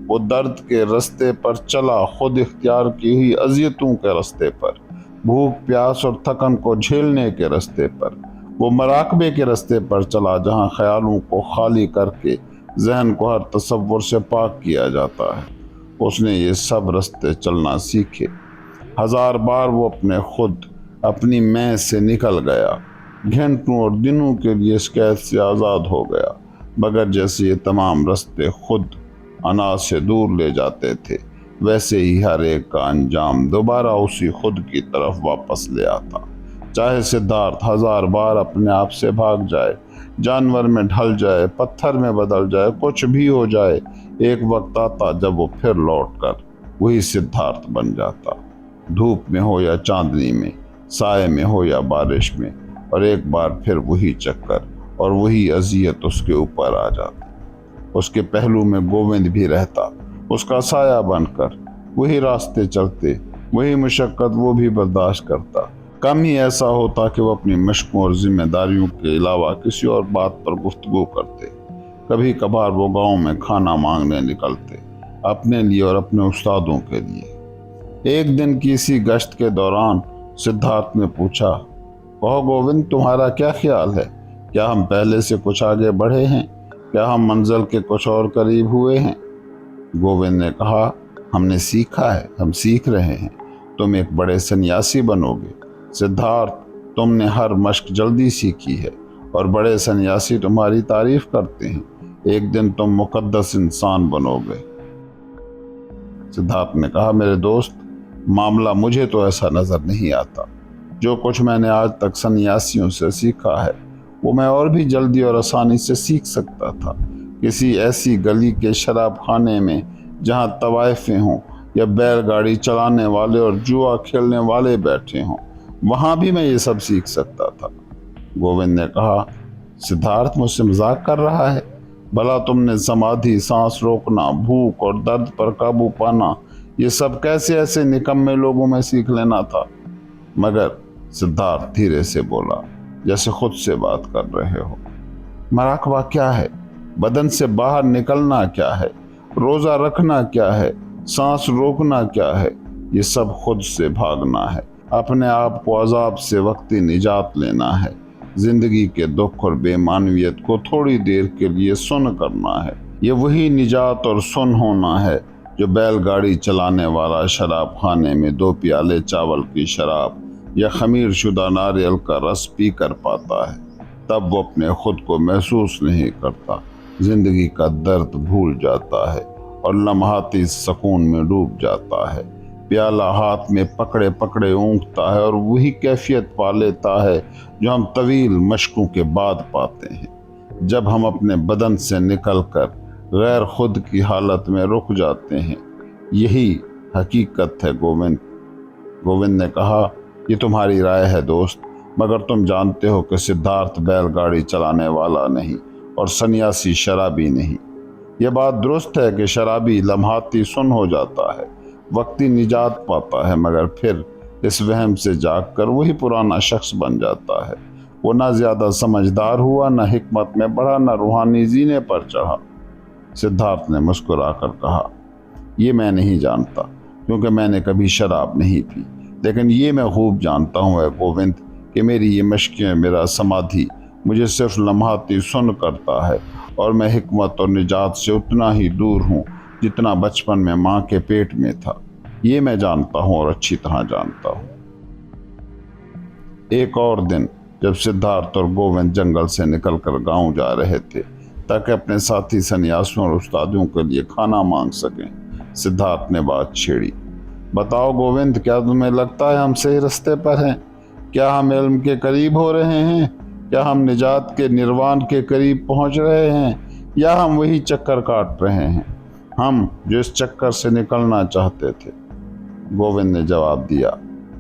وہ درد کے رستے پر چلا، خود اختیار کی ہوئی اذیتوں کے رستے پر، بھوک، پیاس اور تھکن کو جھیلنے کے رستے پر۔ وہ مراقبے کے رستے پر چلا جہاں خیالوں کو خالی کر کے ذہن کو ہر تصور سے پاک کیا جاتا ہے۔ اس نے یہ سب رستے چلنا سیکھے۔ ہزار بار وہ اپنی میں سے نکل گیا، گھنٹوں اور دنوں کے لیے اس قید سے آزاد ہو گیا، مگر جیسے یہ تمام رستے خود انا سے دور لے جاتے تھے، ویسے ہی ہر ایک کا انجام دوبارہ اسی خود کی طرف واپس لے آتا۔ چاہے سدھارتھ 1000 بار اپنے آپ سے بھاگ جائے، جانور میں ڈھل جائے، پتھر میں بدل جائے، کچھ بھی ہو جائے، ایک وقت آتا جب وہ پھر لوٹ کر وہی سدھارتھ بن جاتا، دھوپ میں ہو یا چاندنی میں، سائے میں ہو یا بارش میں، اور ایک بار پھر وہی چکر اور وہی اذیت اس کے اوپر آ جاتی۔ اس کے پہلو میں گووند بھی رہتا، اس کا سایہ بن کر، وہی راستے چلتے، وہی مشقت وہ بھی برداشت کرتا۔ کم ہی ایسا ہوتا کہ وہ اپنی مشقوں اور ذمہ داریوں کے علاوہ کسی اور بات پر گفتگو کرتے۔ کبھی کبھار وہ گاؤں میں کھانا مانگنے نکلتے، اپنے لیے اور اپنے استادوں کے لیے۔ ایک دن کی اسی گشت کے دوران سدھارتھ نے پوچھا، کہو گووند، تمہارا کیا خیال ہے؟ کیا ہم پہلے سے کچھ آگے بڑھے ہیں؟ کیا ہم منزل کے کچھ اور قریب ہوئے ہیں؟ گووند نے کہا، ہم نے سیکھا ہے، ہم سیکھ رہے ہیں، تم ایک بڑے سنیاسی بنو گے۔ سدھارتھ، تم نے ہر مشق جلدی سیکھی ہے اور بڑے سنیاسی تمہاری تعریف کرتے ہیں، ایک دن تم مقدس انسان بنو گے۔ سدھارتھ نے کہا، میرے دوست، معاملہ مجھے تو ایسا نظر نہیں آتا۔ جو کچھ میں نے آج تک سنیاسیوں سے سیکھا ہے وہ میں اور بھی جلدی اور آسانی سے سیکھ سکتا تھا۔ کسی ایسی گلی کے شراب خانے میں جہاں طوائفیں ہوں یا بیل گاڑی چلانے والے اور جوا کھیلنے والے بیٹھے ہوں، وہاں بھی میں یہ سب سیکھ سکتا تھا۔ گووند نے کہا، سدھارتھ مجھ سے مذاق کر رہا ہے؟ بھلا تم نے سمادھی، سانس روکنا، بھوک اور درد پر قابو پانا، یہ سب کیسے ایسے نکمے لوگوں میں سیکھ لینا تھا؟ مگر سدھارتھ دھیرے سے بولا، جیسے خود سے بات کر رہے ہو، مراقبہ کیا ہے؟ بدن سے باہر نکلنا کیا ہے؟ روزہ رکھنا کیا ہے؟ سانس روکنا کیا ہے؟ یہ سب خود سے بھاگنا ہے، اپنے آپ کو عذاب سے وقتی نجات لینا ہے، زندگی کے دکھ اور بے معنویت کو تھوڑی دیر کے لیے سن کرنا ہے۔ یہ وہی نجات اور سن ہونا ہے جو بیل گاڑی چلانے والا شراب خانے میں 2 پیالے چاول کی شراب یا خمیر شدہ ناریل کا رس پی کر پاتا ہے۔ تب وہ اپنے خود کو محسوس نہیں کرتا، زندگی کا درد بھول جاتا ہے اور لمحاتی سکون میں ڈوب جاتا ہے، پیالہ ہاتھ میں پکڑے پکڑے اونگتا ہے اور وہی کیفیت پا لیتا ہے جو ہم طویل مشقوں کے بعد پاتے ہیں، جب ہم اپنے بدن سے نکل کر غیر خود کی حالت میں رک جاتے ہیں۔ یہی حقیقت ہے گووند۔ گووند نے کہا، یہ تمہاری رائے ہے دوست، مگر تم جانتے ہو کہ سدھارتھ بیل گاڑی چلانے والا نہیں اور سنیاسی شرابی نہیں۔ یہ بات درست ہے کہ شرابی لمحاتی سن ہو جاتا ہے، وقتی نجات پاتا ہے، مگر پھر اس وہم سے جاگ کر وہی پرانا شخص بن جاتا ہے۔ وہ نہ زیادہ سمجھدار ہوا، نہ حکمت میں بڑھا، نہ روحانی زینے پر چڑھا۔ سدھارتھ نے مسکرا کر کہا، یہ میں نہیں جانتا کیونکہ میں نے کبھی شراب نہیں پی، لیکن یہ میں خوب جانتا ہوں اے گووند کہ میری یہ مشقیں، میرا سمادھی مجھے صرف لمحاتی سن کرتا ہے، اور میں حکمت اور نجات سے اتنا ہی دور ہوں جتنا بچپن میں ماں کے پیٹ میں تھا۔ یہ میں جانتا ہوں اور اچھی طرح جانتا ہوں۔ ایک اور دن جب سدھارتھ اور گووند جنگل سے نکل کر گاؤں جا رہے تھے تاکہ اپنے ساتھی سنیاسیوں اور استادوں کے لیے کھانا مانگ سکیں، سدھارتھ نے بات چھیڑی، بتاؤ گووند، کیا تمہیں لگتا ہے ہم صحیح رستے پر ہیں؟ کیا ہم علم کے قریب ہو رہے ہیں؟ کیا ہم نجات کے نروان کے قریب پہنچ رہے ہیں، یا ہم وہی چکر کاٹ رہے ہیں، ہم جو اس چکر سے نکلنا چاہتے تھے؟ گووند نے جواب دیا،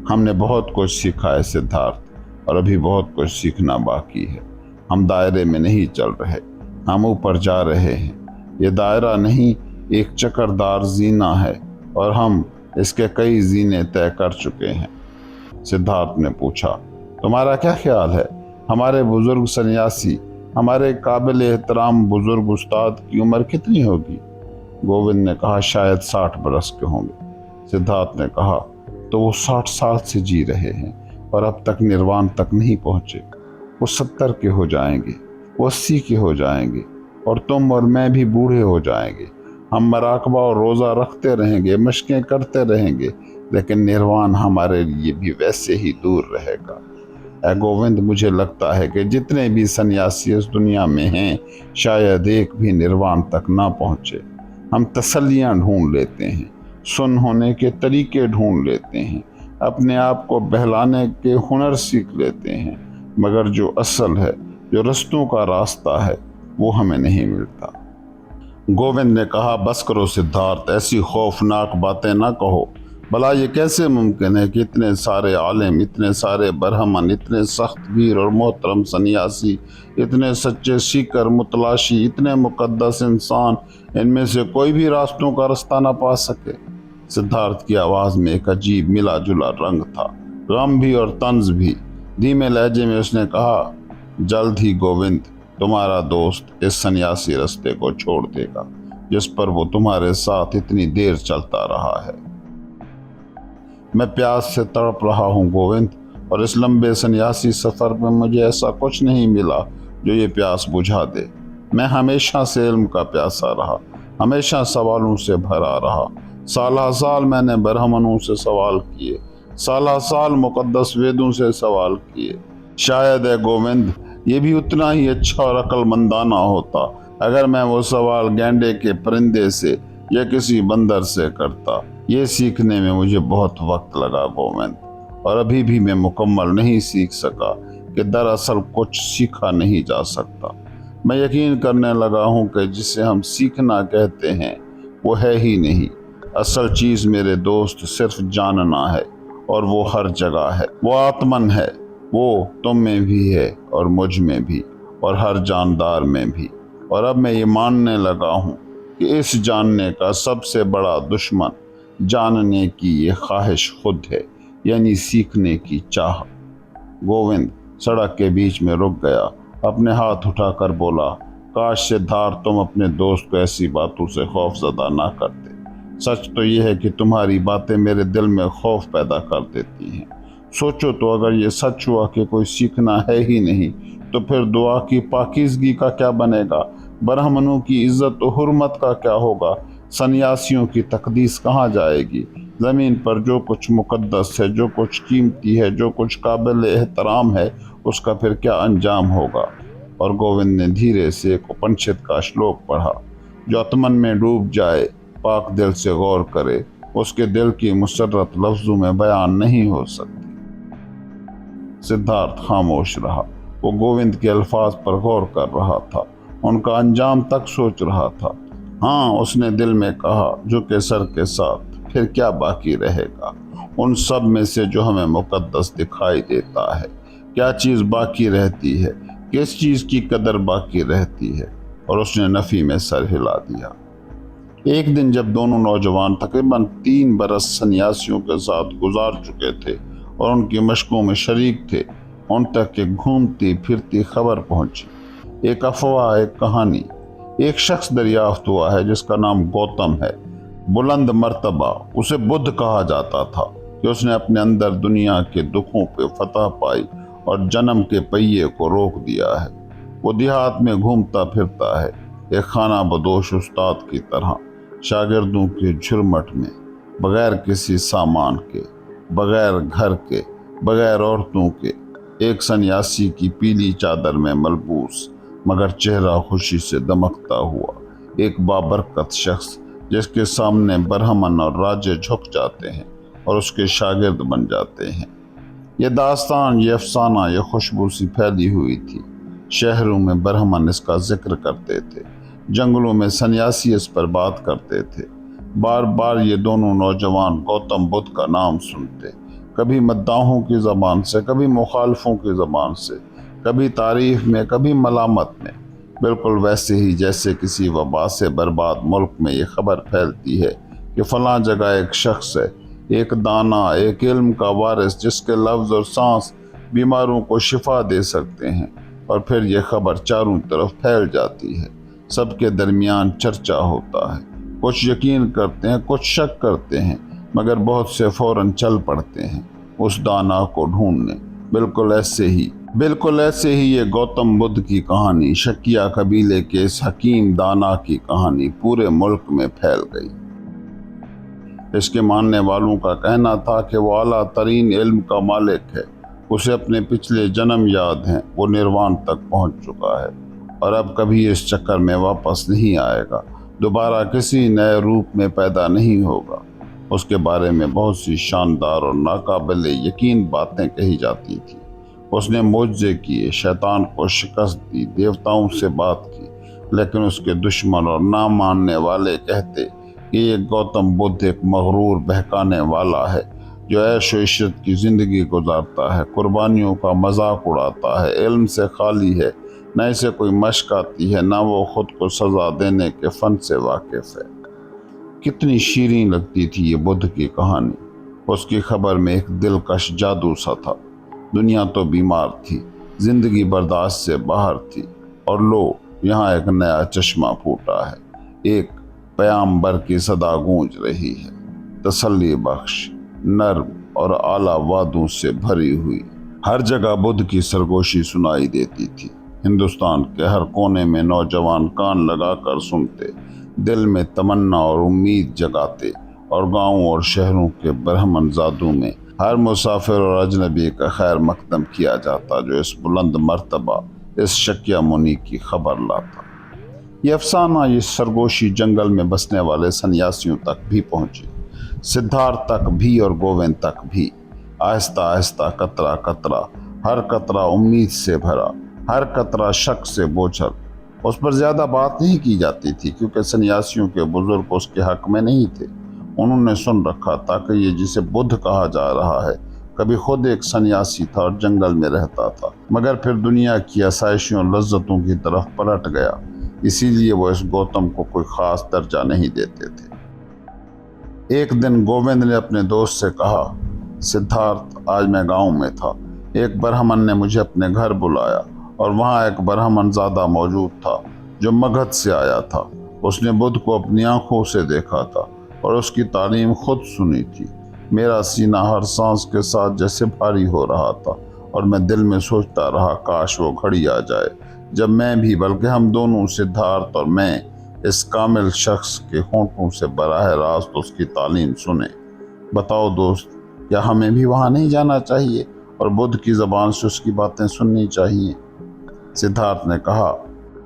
ہم نے بہت کچھ سیکھا ہے سدھارتھ، اور ابھی بہت کچھ سیکھنا باقی ہے۔ ہم دائرے میں نہیں چل رہے، ہم اوپر جا رہے ہیں۔ یہ دائرہ نہیں، ایک چکردار زینہ ہے، اور ہم اس کے کئی زینے طے کر چکے ہیں۔ سدھارتھ نے پوچھا، تمہارا کیا خیال ہے، ہمارے بزرگ سنیاسی، ہمارے قابل احترام بزرگ استاد کی عمر کتنی ہوگی؟ گووند نے کہا، شاید 60 برس کے ہوں گے۔ سدھارتھ نے کہا، تو وہ 60 سال سے جی رہے ہیں اور اب تک نروان تک نہیں پہنچے۔ وہ 70 کے ہو جائیں گے، وہ 80 کے ہو جائیں گے، اور تم اور میں بھی بوڑھے ہو جائیں گے۔ ہم مراقبہ اور روزہ رکھتے رہیں گے، مشقیں کرتے رہیں گے، لیکن نروان ہمارے لیے بھی ویسے ہی دور رہے گا۔ اے گووند، مجھے لگتا ہے کہ جتنے بھی سنیاسی اس دنیا میں ہیں، شاید ایک بھی نروان تک نہ پہنچے۔ ہم تسلیاں ڈھونڈ لیتے ہیں، سن ہونے کے طریقے ڈھونڈ لیتے ہیں، اپنے آپ کو بہلانے کے ہنر سیکھ لیتے ہیں، مگر جو اصل ہے، جو رستوں کا راستہ ہے، وہ ہمیں نہیں ملتا۔ گووند نے کہا، بس کرو سدھارتھ، ایسی خوفناک باتیں نہ کہو۔ بھلا یہ کیسے ممکن ہے کہ اتنے سارے عالم، اتنے سارے برہمن، اتنے سخت ویر اور محترم سنیاسی، اتنے سچے سیکر متلاشی، اتنے مقدس انسان، ان میں سے کوئی بھی راستوں کا رستہ نہ پا سکے؟ سدھارتھ کی آواز میں ایک عجیب ملا جلا رنگ تھا، غم بھی اور طنز بھی۔ دھیمے لہجے میں اس نے کہا، جلد ہی گووند، تمہارا دوست اس سنیاسی رستے کو چھوڑ دے گا جس پر وہ تمہارے ساتھ اتنی دیر چلتا رہا ہے۔ میں پیاس سے تڑپ رہا ہوں گووند، اور اس لمبے سنیاسی سفر میں مجھے ایسا کچھ نہیں ملا جو یہ پیاس بجھا دے۔ میں ہمیشہ سے علم کا پیاسا رہا، ہمیشہ سوالوں سے بھرا رہا۔ سالہ سال میں نے برہمنوں سے سوال کیے، سالہ سال مقدس ویدوں سے سوال کیے۔ شاید اے گووند، یہ بھی اتنا ہی اچھا اور عقل مندانہ ہوتا اگر میں وہ سوال گینڈے کے پرندے سے یا کسی بندر سے کرتا۔ یہ سیکھنے میں مجھے بہت وقت لگا گووند، اور ابھی بھی میں مکمل نہیں سیکھ سکا کہ دراصل کچھ سیکھا نہیں جا سکتا۔ میں یقین کرنے لگا ہوں کہ جسے ہم سیکھنا کہتے ہیں وہ ہے ہی نہیں۔ اصل چیز میرے دوست صرف جاننا ہے، اور وہ ہر جگہ ہے۔ وہ آتمن ہے، وہ تم میں بھی ہے اور مجھ میں بھی اور ہر جاندار میں بھی۔ اور اب میں یہ ماننے لگا ہوں کہ اس جاننے کا سب سے بڑا دشمن جاننے کی یہ خواہش خود ہے، یعنی سیکھنے کی چاہ۔ گووند سڑک کے بیچ میں رک گیا، اپنے ہاتھ اٹھا کر بولا، کاش سدھارتھ تم اپنے دوست کو ایسی باتوں سے خوف زدہ نہ کرتے۔ سچ تو یہ ہے کہ تمہاری باتیں میرے دل میں خوف پیدا کر دیتی ہیں۔ سوچو تو، اگر یہ سچ ہوا کہ کوئی سیکھنا ہے ہی نہیں، تو پھر دعا کی پاکیزگی کا کیا بنے گا؟ برہمنوں کی عزت و حرمت کا کیا ہوگا؟ سنیاسیوں کی تقدیس کہاں جائے گی؟ زمین پر جو کچھ مقدس ہے، جو کچھ قیمتی ہے، جو کچھ قابل احترام ہے، اس کا پھر کیا انجام ہوگا؟ اور گووند نے دھیرے سے ایک اپنشد کا شلوک پڑھا، جو آتمن میں ڈوب جائے، پاک دل سے غور کرے، اس کے دل کی مسرت لفظوں میں بیان نہیں ہو سکتی۔ سدھارتھ خاموش رہا، وہ گووند کے الفاظ پر غور کر رہا تھا، ان کا انجام تک سوچ رہا تھا۔ ہاں، اس نے دل میں کہا، جھکے سر کے ساتھ، پھر کیا باقی رہے گا ان سب میں سے جو ہمیں مقدس دکھائی دیتا ہے؟ کیا چیز باقی رہتی ہے؟ کس چیز کی قدر باقی رہتی ہے؟ اور اس نے نفی میں سر ہلا دیا۔ ایک دن جب دونوں نوجوان تقریباً 3 برس سنیاسیوں کے ساتھ گزار چکے تھے اور ان کی مشقوں میں شریک تھے، ان تک ایک گھومتی پھرتی خبر پہنچی، ایک افواہ، ایک کہانی۔ ایک شخص دریافت ہوا ہے جس کا نام گوتم ہے، بلند مرتبہ، اسے بدھ کہا جاتا تھا، کہ اس نے اپنے اندر دنیا کے دکھوں پہ فتح پائی اور جنم کے پہیے کو روک دیا ہے۔ وہ دیہات میں گھومتا پھرتا ہے، ایک خانہ بدوش استاد کی طرح، شاگردوں کے جھرمٹ میں، بغیر کسی سامان کے، بغیر گھر کے، بغیر عورتوں کے، ایک سنیاسی کی پیلی چادر میں ملبوس، مگر چہرہ خوشی سے دمکتا ہوا، ایک بابرکت شخص جس کے سامنے برہمن اور راجے جھک جاتے ہیں اور اس کے شاگرد بن جاتے ہیں۔ یہ داستان، یہ افسانہ، یہ خوشبو سی پھیلی ہوئی تھی۔ شہروں میں برہمن اس کا ذکر کرتے تھے، جنگلوں میں سنیاسی اس پر بات کرتے تھے۔ بار بار یہ دونوں نوجوان گوتم بدھ کا نام سنتے، کبھی مداحوں کی زبان سے، کبھی مخالفوں کی زبان سے، کبھی تعریف میں، کبھی ملامت میں، بالکل ویسے ہی جیسے کسی وبا سے برباد ملک میں یہ خبر پھیلتی ہے کہ فلاں جگہ ایک شخص ہے، ایک دانا، ایک علم کا وارث، جس کے لفظ اور سانس بیماروں کو شفا دے سکتے ہیں، اور پھر یہ خبر چاروں طرف پھیل جاتی ہے، سب کے درمیان چرچا ہوتا ہے۔ کچھ یقین کرتے ہیں، کچھ شک کرتے ہیں، مگر بہت سے فوراً چل پڑتے ہیں اس دانا کو ڈھونڈنے۔ بالکل ایسے ہی یہ گوتم بدھ کی کہانی، شکیہ قبیلے کے اس حکیم دانا کی کہانی پورے ملک میں پھیل گئی۔ اس کے ماننے والوں کا کہنا تھا کہ وہ اعلیٰ ترین علم کا مالک ہے، اسے اپنے پچھلے جنم یاد ہیں، وہ نروان تک پہنچ چکا ہے اور اب کبھی اس چکر میں واپس نہیں آئے گا، دوبارہ کسی نئے روپ میں پیدا نہیں ہوگا۔ اس کے بارے میں بہت سی شاندار اور ناقابل یقین باتیں کہی جاتی تھیں۔ اس نے معجزے کیے، شیطان کو شکست دی، دیوتاؤں سے بات کی، لیکن اس کے دشمن اور نہ ماننے والے کہتے کہ یہ گوتم بدھ ایک مغرور بہکانے والا ہے جو عیش و عشرت کی زندگی گزارتا ہے، قربانیوں کا مذاق اڑاتا ہے، علم سے خالی ہے، نہ اسے کوئی مشق آتی ہے، نہ وہ خود کو سزا دینے کے فن سے واقف ہے۔ کتنی شیریں لگتی تھی یہ بدھ کی کہانی۔ اس کی خبر میں ایک دلکش جادو سا تھا۔ دنیا تو بیمار تھی، زندگی برداشت سے باہر تھی، اور لو یہاں ایک نیا چشمہ پھوٹا ہے، ایک پیامبر کی صدا گونج رہی ہے، تسلی بخش، نرم اور اعلیٰ وعدوں سے بھری ہوئی۔ ہر جگہ بدھ کی سرگوشی سنائی دیتی تھی۔ ہندوستان کے ہر کونے میں نوجوان کان لگا کر سنتے، دل میں تمنا اور امید جگاتے، اور گاؤں اور شہروں کے برہمن زادوں میں ہر مسافر اور اجنبی کا خیر مقدم کیا جاتا جو اس بلند مرتبہ اس شکیہ منی کی خبر لاتا۔ یہ افسانہ، یہ سرگوشی جنگل میں بسنے والے سنیاسیوں تک بھی پہنچی، سدھارتھ تک بھی اور گووند تک بھی۔ آہستہ آہستہ، قطرہ قطرہ، ہر قطرہ امید سے بھرا، ہر قطرہ شک سے بوجھل۔ اس پر زیادہ بات نہیں کی جاتی تھی کیونکہ سنیاسیوں کے بزرگ اس کے حق میں نہیں تھے۔ انہوں نے سن رکھا تھا کہ یہ جسے بدھ کہا جا رہا ہے کبھی خود ایک سنیاسی تھا اور جنگل میں رہتا تھا، مگر پھر دنیا کی آسائشوں اور لذتوں کی طرف پلٹ گیا، اسی لیے وہ اس گوتم کو کوئی خاص درجہ نہیں دیتے تھے۔ ایک دن گووند نے اپنے دوست سے کہا، سدھارتھ، آج میں گاؤں میں تھا، ایک برہمن نے مجھے اپنے گھر بلایا، اور وہاں ایک برہمن زادہ موجود تھا جو مگدھ سے آیا تھا۔ اس نے بدھ کو اپنی آنکھوں سے دیکھا تھا اور اس کی تعلیم خود سنی تھی۔ میرا سینہ ہر سانس کے ساتھ جیسے بھاری ہو رہا تھا، اور میں دل میں سوچتا رہا، کاش وہ گھڑی آ جائے جب میں بھی، بلکہ ہم دونوں، سدھارتھ اور میں، اس کامل شخص کے ہونٹوں سے براہ راست اس کی تعلیم سنیں۔ بتاؤ دوست، کیا ہمیں بھی وہاں نہیں جانا چاہیے اور بدھ کی زبان سے اس کی باتیں سننی چاہیے؟ سدھارتھ نے کہا،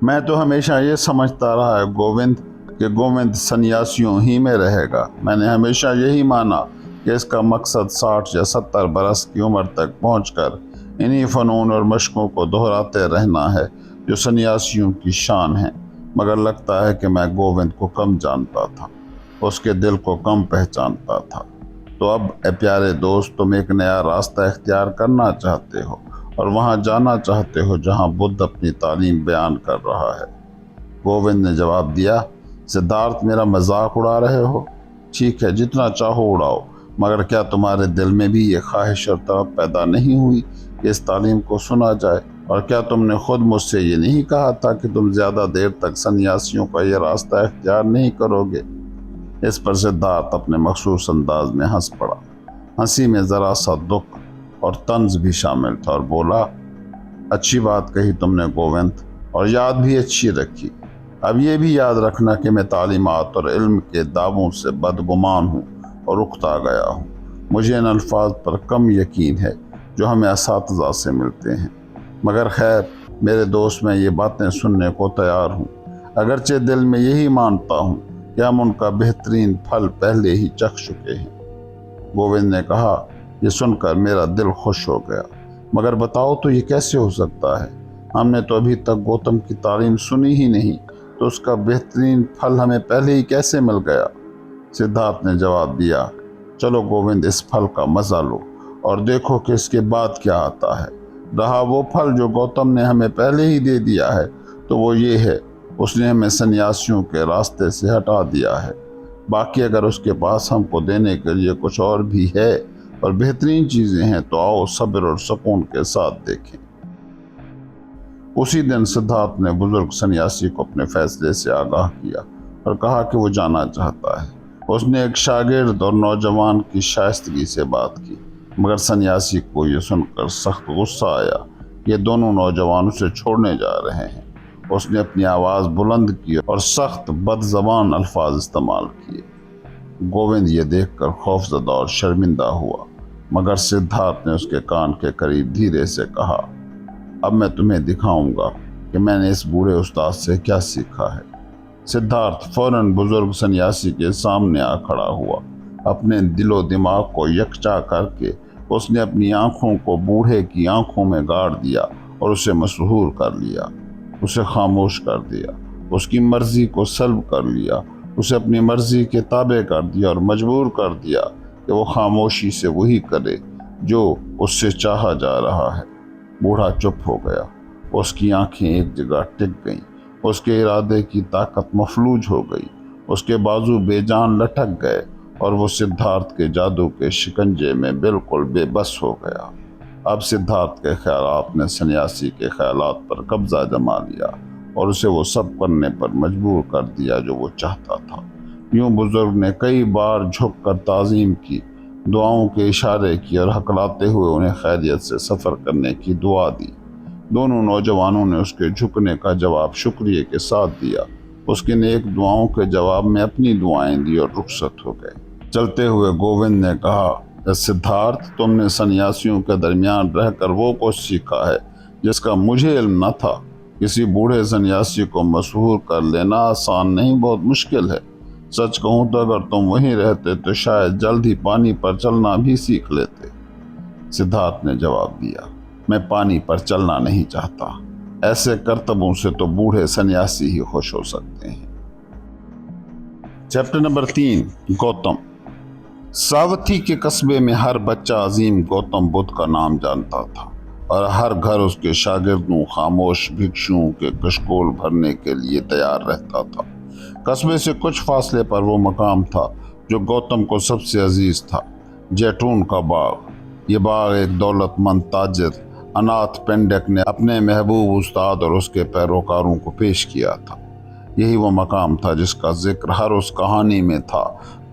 میں تو ہمیشہ یہ سمجھتا رہا ہے گووند کہ گووند سنیاسیوں ہی میں رہے گا۔ میں نے ہمیشہ یہی مانا کہ اس کا مقصد 60 یا 70 برس کی عمر تک پہنچ کر انہی فنون اور مشقوں کو دہراتے رہنا ہے جو سنیاسیوں کی شان ہے، مگر لگتا ہے کہ میں گووند کو کم جانتا تھا، اس کے دل کو کم پہچانتا تھا۔ تو اب اے پیارے دوست، تم ایک نیا راستہ اختیار کرنا چاہتے ہو اور وہاں جانا چاہتے ہو جہاں بدھ اپنی تعلیم بیان کر رہا ہے۔ گووند نے جواب دیا، سدھارتھ، میرا مذاق اڑا رہے ہو؟ ٹھیک ہے، جتنا چاہو اڑاؤ، مگر کیا تمہارے دل میں بھی یہ خواہش اور طلب پیدا نہیں ہوئی کہ اس تعلیم کو سنا جائے؟ اور کیا تم نے خود مجھ سے یہ نہیں کہا تھا کہ تم زیادہ دیر تک سنیاسیوں کا یہ راستہ اختیار نہیں کرو گے؟ اس پر سدھارتھ اپنے مخصوص انداز میں ہنس پڑا۔ ہنسی میں ذرا سا دکھ اور طنز بھی شامل تھا، اور بولا، اچھی بات کہی تم نے گووند، اور یاد بھی اچھی رکھی۔ اب یہ بھی یاد رکھنا کہ میں تعلیمات اور علم کے دعووں سے بدگمان ہوں اور اکتا گیا ہوں۔ مجھے ان الفاظ پر کم یقین ہے جو ہمیں اساتذہ سے ملتے ہیں، مگر خیر میرے دوست، میں یہ باتیں سننے کو تیار ہوں، اگرچہ دل میں یہی مانتا ہوں کہ ہم ان کا بہترین پھل پہلے ہی چکھ چکے ہیں۔ گووند نے کہا، یہ سن کر میرا دل خوش ہو گیا، مگر بتاؤ تو یہ کیسے ہو سکتا ہے؟ ہم نے تو ابھی تک گوتم کی تعلیم سنی ہی نہیں، تو اس کا بہترین پھل ہمیں پہلے ہی کیسے مل گیا؟ سدھارتھ نے جواب دیا، چلو گووند، اس پھل کا مزہ لو اور دیکھو کہ اس کے بعد کیا آتا ہے۔ رہا وہ پھل جو گوتم نے ہمیں پہلے ہی دے دیا ہے، تو وہ یہ ہے، اس نے ہمیں سنیاسیوں کے راستے سے ہٹا دیا ہے۔ باقی اگر اس کے پاس ہم کو دینے کے لیے کچھ اور بھی ہے اور بہترین چیزیں ہیں، تو آؤ صبر اور سکون کے ساتھ دیکھیں۔ اسی دن سدھارتھ نے بزرگ سنیاسی کو اپنے فیصلے سے آگاہ کیا اور کہا کہ وہ جانا چاہتا ہے۔ اس نے ایک شاگرد اور نوجوان کی شائستگی سے بات کی، مگر سنیاسی کو یہ سن کر سخت غصہ آیا کہ یہ دونوں نوجوان اسے چھوڑنے جا رہے ہیں۔ اس نے اپنی آواز بلند کی اور سخت بد زبان الفاظ استعمال کیے۔ گووند یہ دیکھ کر خوفزدہ اور شرمندہ ہوا، مگر سدھارتھ نے اس کے کان کے قریب دھیرے سے کہا، اب میں تمہیں دکھاؤں گا کہ میں نے اس بوڑھے استاد سے کیا سیکھا ہے۔ سدھارتھ فوراً بزرگ سنیاسی کے سامنے آ کھڑا ہوا، اپنے دل و دماغ کو یکجا کر کے اس نے اپنی آنکھوں کو بوڑھے کی آنکھوں میں گاڑ دیا اور اسے مسحور کر لیا، اسے خاموش کر دیا، اس کی مرضی کو سلب کر لیا، اسے اپنی مرضی کے تابع کر دیا اور مجبور کر دیا کہ وہ خاموشی سے وہی کرے جو اس سے چاہا جا رہا ہے۔ بوڑھا چپ ہو گیا، اس کی آنکھیں ایک جگہ ٹک گئیں، اس کے ارادے کی طاقت مفلوج ہو گئی، اس کے بازو بے جان لٹک گئے اور وہ سدھارتھ کے جادو کے شکنجے میں بالکل بے بس ہو گیا۔ اب سدھارتھ کے خیالات نے سنیاسی کے خیالات پر قبضہ جما لیا اور اسے وہ سب کرنے پر مجبور کر دیا جو وہ چاہتا تھا۔ یوں بزرگ نے کئی بار جھک کر تعظیم کی، دعاؤں کے اشارے کیے اور ہکلاتے ہوئے انہیں خیریت سے سفر کرنے کی دعا دی۔ دونوں نوجوانوں نے اس کے جھکنے کا جواب شکریہ کے ساتھ دیا، اس کی نیک دعاؤں کے جواب میں اپنی دعائیں دی اور رخصت ہو گئے۔ چلتے ہوئے گووند نے کہا، سدھارتھ، تم نے سنیاسیوں کے درمیان رہ کر وہ کچھ سیکھا ہے جس کا مجھے علم نہ تھا۔ کسی بوڑھے سنیاسی کو مسحور کر لینا آسان نہیں، بہت مشکل ہے۔ سچ کہوں تو اگر تم وہیں رہتے تو شاید جلد ہی پانی پر چلنا بھی سیکھ لیتے۔ سدھارتھ نے جواب دیا، میں پانی پر چلنا نہیں چاہتا، ایسے کرتبوں سے تو بوڑھے سنیاسی ہی خوش ہو سکتے ہیں۔ Chapter number 3، Gautam. ساوتھی کے قصبے میں ہر بچہ عظیم گوتم بدھ کا نام جانتا تھا اور ہر گھر اس کے شاگردوں خاموش بھکشوؤں کے کشکول بھرنے کے لیے تیار رہتا تھا۔ قصبے سے کچھ فاصلے پر وہ مقام تھا جو گوتم کو سب سے عزیز تھا، جیٹون کا باغ۔ یہ باغ ایک دولت مند تاجر اناتھ پنڈک نے اپنے محبوب استاد اور اس کے پیروکاروں کو پیش کیا تھا۔ یہی وہ مقام تھا جس کا ذکر ہر اس کہانی میں تھا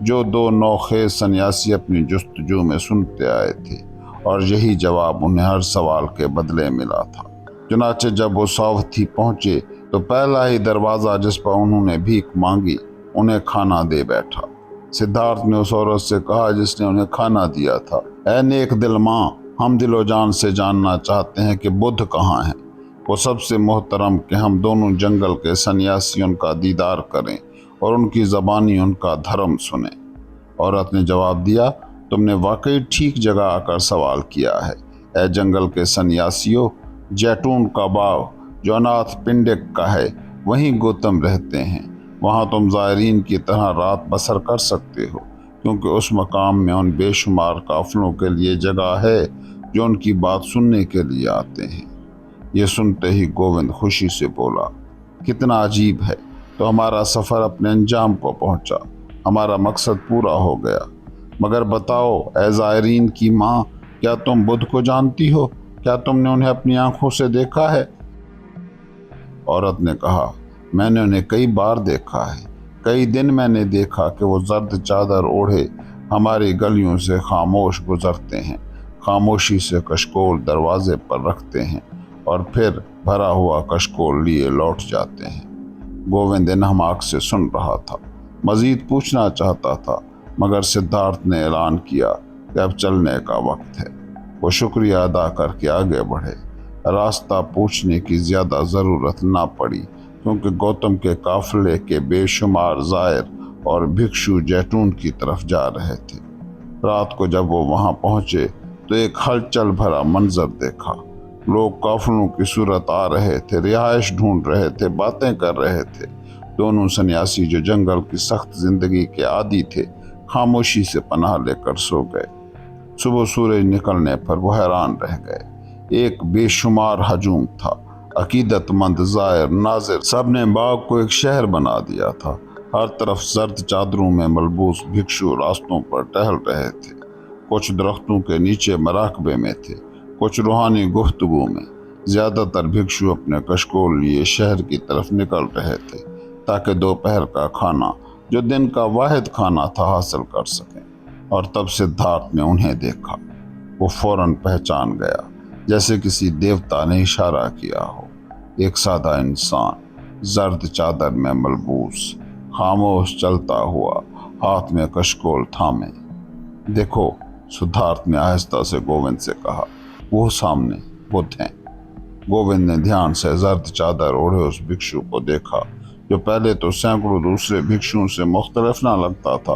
جو دو نوخیز سنیاسی اپنی جستجو میں سنتے آئے تھے، اور یہی جواب انہیں ہر سوال کے بدلے ملا تھا۔ چنانچہ جب وہ ساوتھی پہنچے تو پہلا ہی دروازہ جس پر انہوں نے بھیک مانگی انہیں کھانا دے بیٹھا۔ سدھارتھ نے اس عورت سے کہا جس نے انہیں کھانا دیا تھا، اے نیک دل ماں، ہم دل و جان سے جاننا چاہتے ہیں کہ بدھ کہاں ہیں۔ وہ سب سے محترم کہ ہم دونوں جنگل کے سنیاسی ان کا دیدار کریں اور ان کی زبانی ان کا دھرم سنیں۔ عورت نے جواب دیا، تم نے واقعی ٹھیک جگہ آ کر سوال کیا ہے۔ اے جنگل کے سنیاسیوں، جیٹون کا باغ جو اناتھ پنڈک کا ہے وہیں گوتم رہتے ہیں۔ وہاں تم زائرین کی طرح رات بسر کر سکتے ہو، کیونکہ اس مقام میں ان بے شمار قافلوں کے لیے جگہ ہے جو ان کی بات سننے کے لیے آتے ہیں۔ یہ سنتے ہی گووند خوشی سے بولا، کتنا عجیب ہے، تو ہمارا سفر اپنے انجام کو پہنچا، ہمارا مقصد پورا ہو گیا۔ مگر بتاؤ اے زائرین کی ماں، کیا تم بدھ کو جانتی ہو؟ کیا تم نے انہیں اپنی آنکھوں سے دیکھا ہے؟ عورت نے کہا، میں نے انہیں کئی بار دیکھا ہے، کئی دن میں نے دیکھا کہ وہ زرد چادر اوڑھے ہماری گلیوں سے خاموش گزرتے ہیں، خاموشی سے کشکول دروازے پر رکھتے ہیں اور پھر بھرا ہوا کشکول لیے لوٹ جاتے ہیں۔ گووند انہماک سے سن رہا تھا، مزید پوچھنا چاہتا تھا، مگر سدھارتھ نے اعلان کیا کہ اب چلنے کا وقت ہے۔ وہ شکریہ ادا کر کے آگے بڑھے۔ راستہ پوچھنے کی زیادہ ضرورت نہ پڑی کیونکہ گوتم کے قافلے کے بے شمار زائر اور بھکشو جیٹون کی طرف جا رہے تھے۔ رات کو جب وہ وہاں پہنچے تو ایک ہلچل بھرا منظر دیکھا۔ لوگ قافلوں کی صورت آ رہے تھے، رہائش ڈھونڈ رہے تھے، باتیں کر رہے تھے۔ دونوں سنیاسی جو جنگل کی سخت زندگی کے عادی تھے خاموشی سے پناہ لے کر سو گئے۔ صبح سورج نکلنے پر وہ حیران رہ گئے۔ ایک بے شمار ہجوم تھا، عقیدت مند، زائر، ناظر، سب نے باغ کو ایک شہر بنا دیا تھا۔ ہر طرف زرد چادروں میں ملبوس بھکشو راستوں پر ٹہل رہے تھے، کچھ درختوں کے نیچے مراقبے میں تھے، کچھ روحانی گفتگو میں۔ زیادہ تر بھکشو اپنے کشکول لیے شہر کی طرف نکل رہے تھے تاکہ دوپہر کا کھانا جو دن کا واحد کھانا تھا حاصل کر سکیں۔ اور تب سدھارتھ نے انہیں دیکھا۔ وہ فوراً پہچان گیا، جیسے کسی دیوتا نے اشارہ کیا ہو۔ ایک سادہ انسان، زرد چادر میں ملبوس، خاموش چلتا ہوا، ہاتھ میں کشکول تھامے۔ دیکھو، سدھارتھ نے آہستہ سے گووند سے کہا، وہ سامنے بدھ ہیں۔ گووند نے دھیان سے زرد چادر اوڑھے اس بھکشو کو دیکھا جو پہلے تو سینکڑوں دوسرے بھکشوؤں سے مختلف نہ لگتا تھا،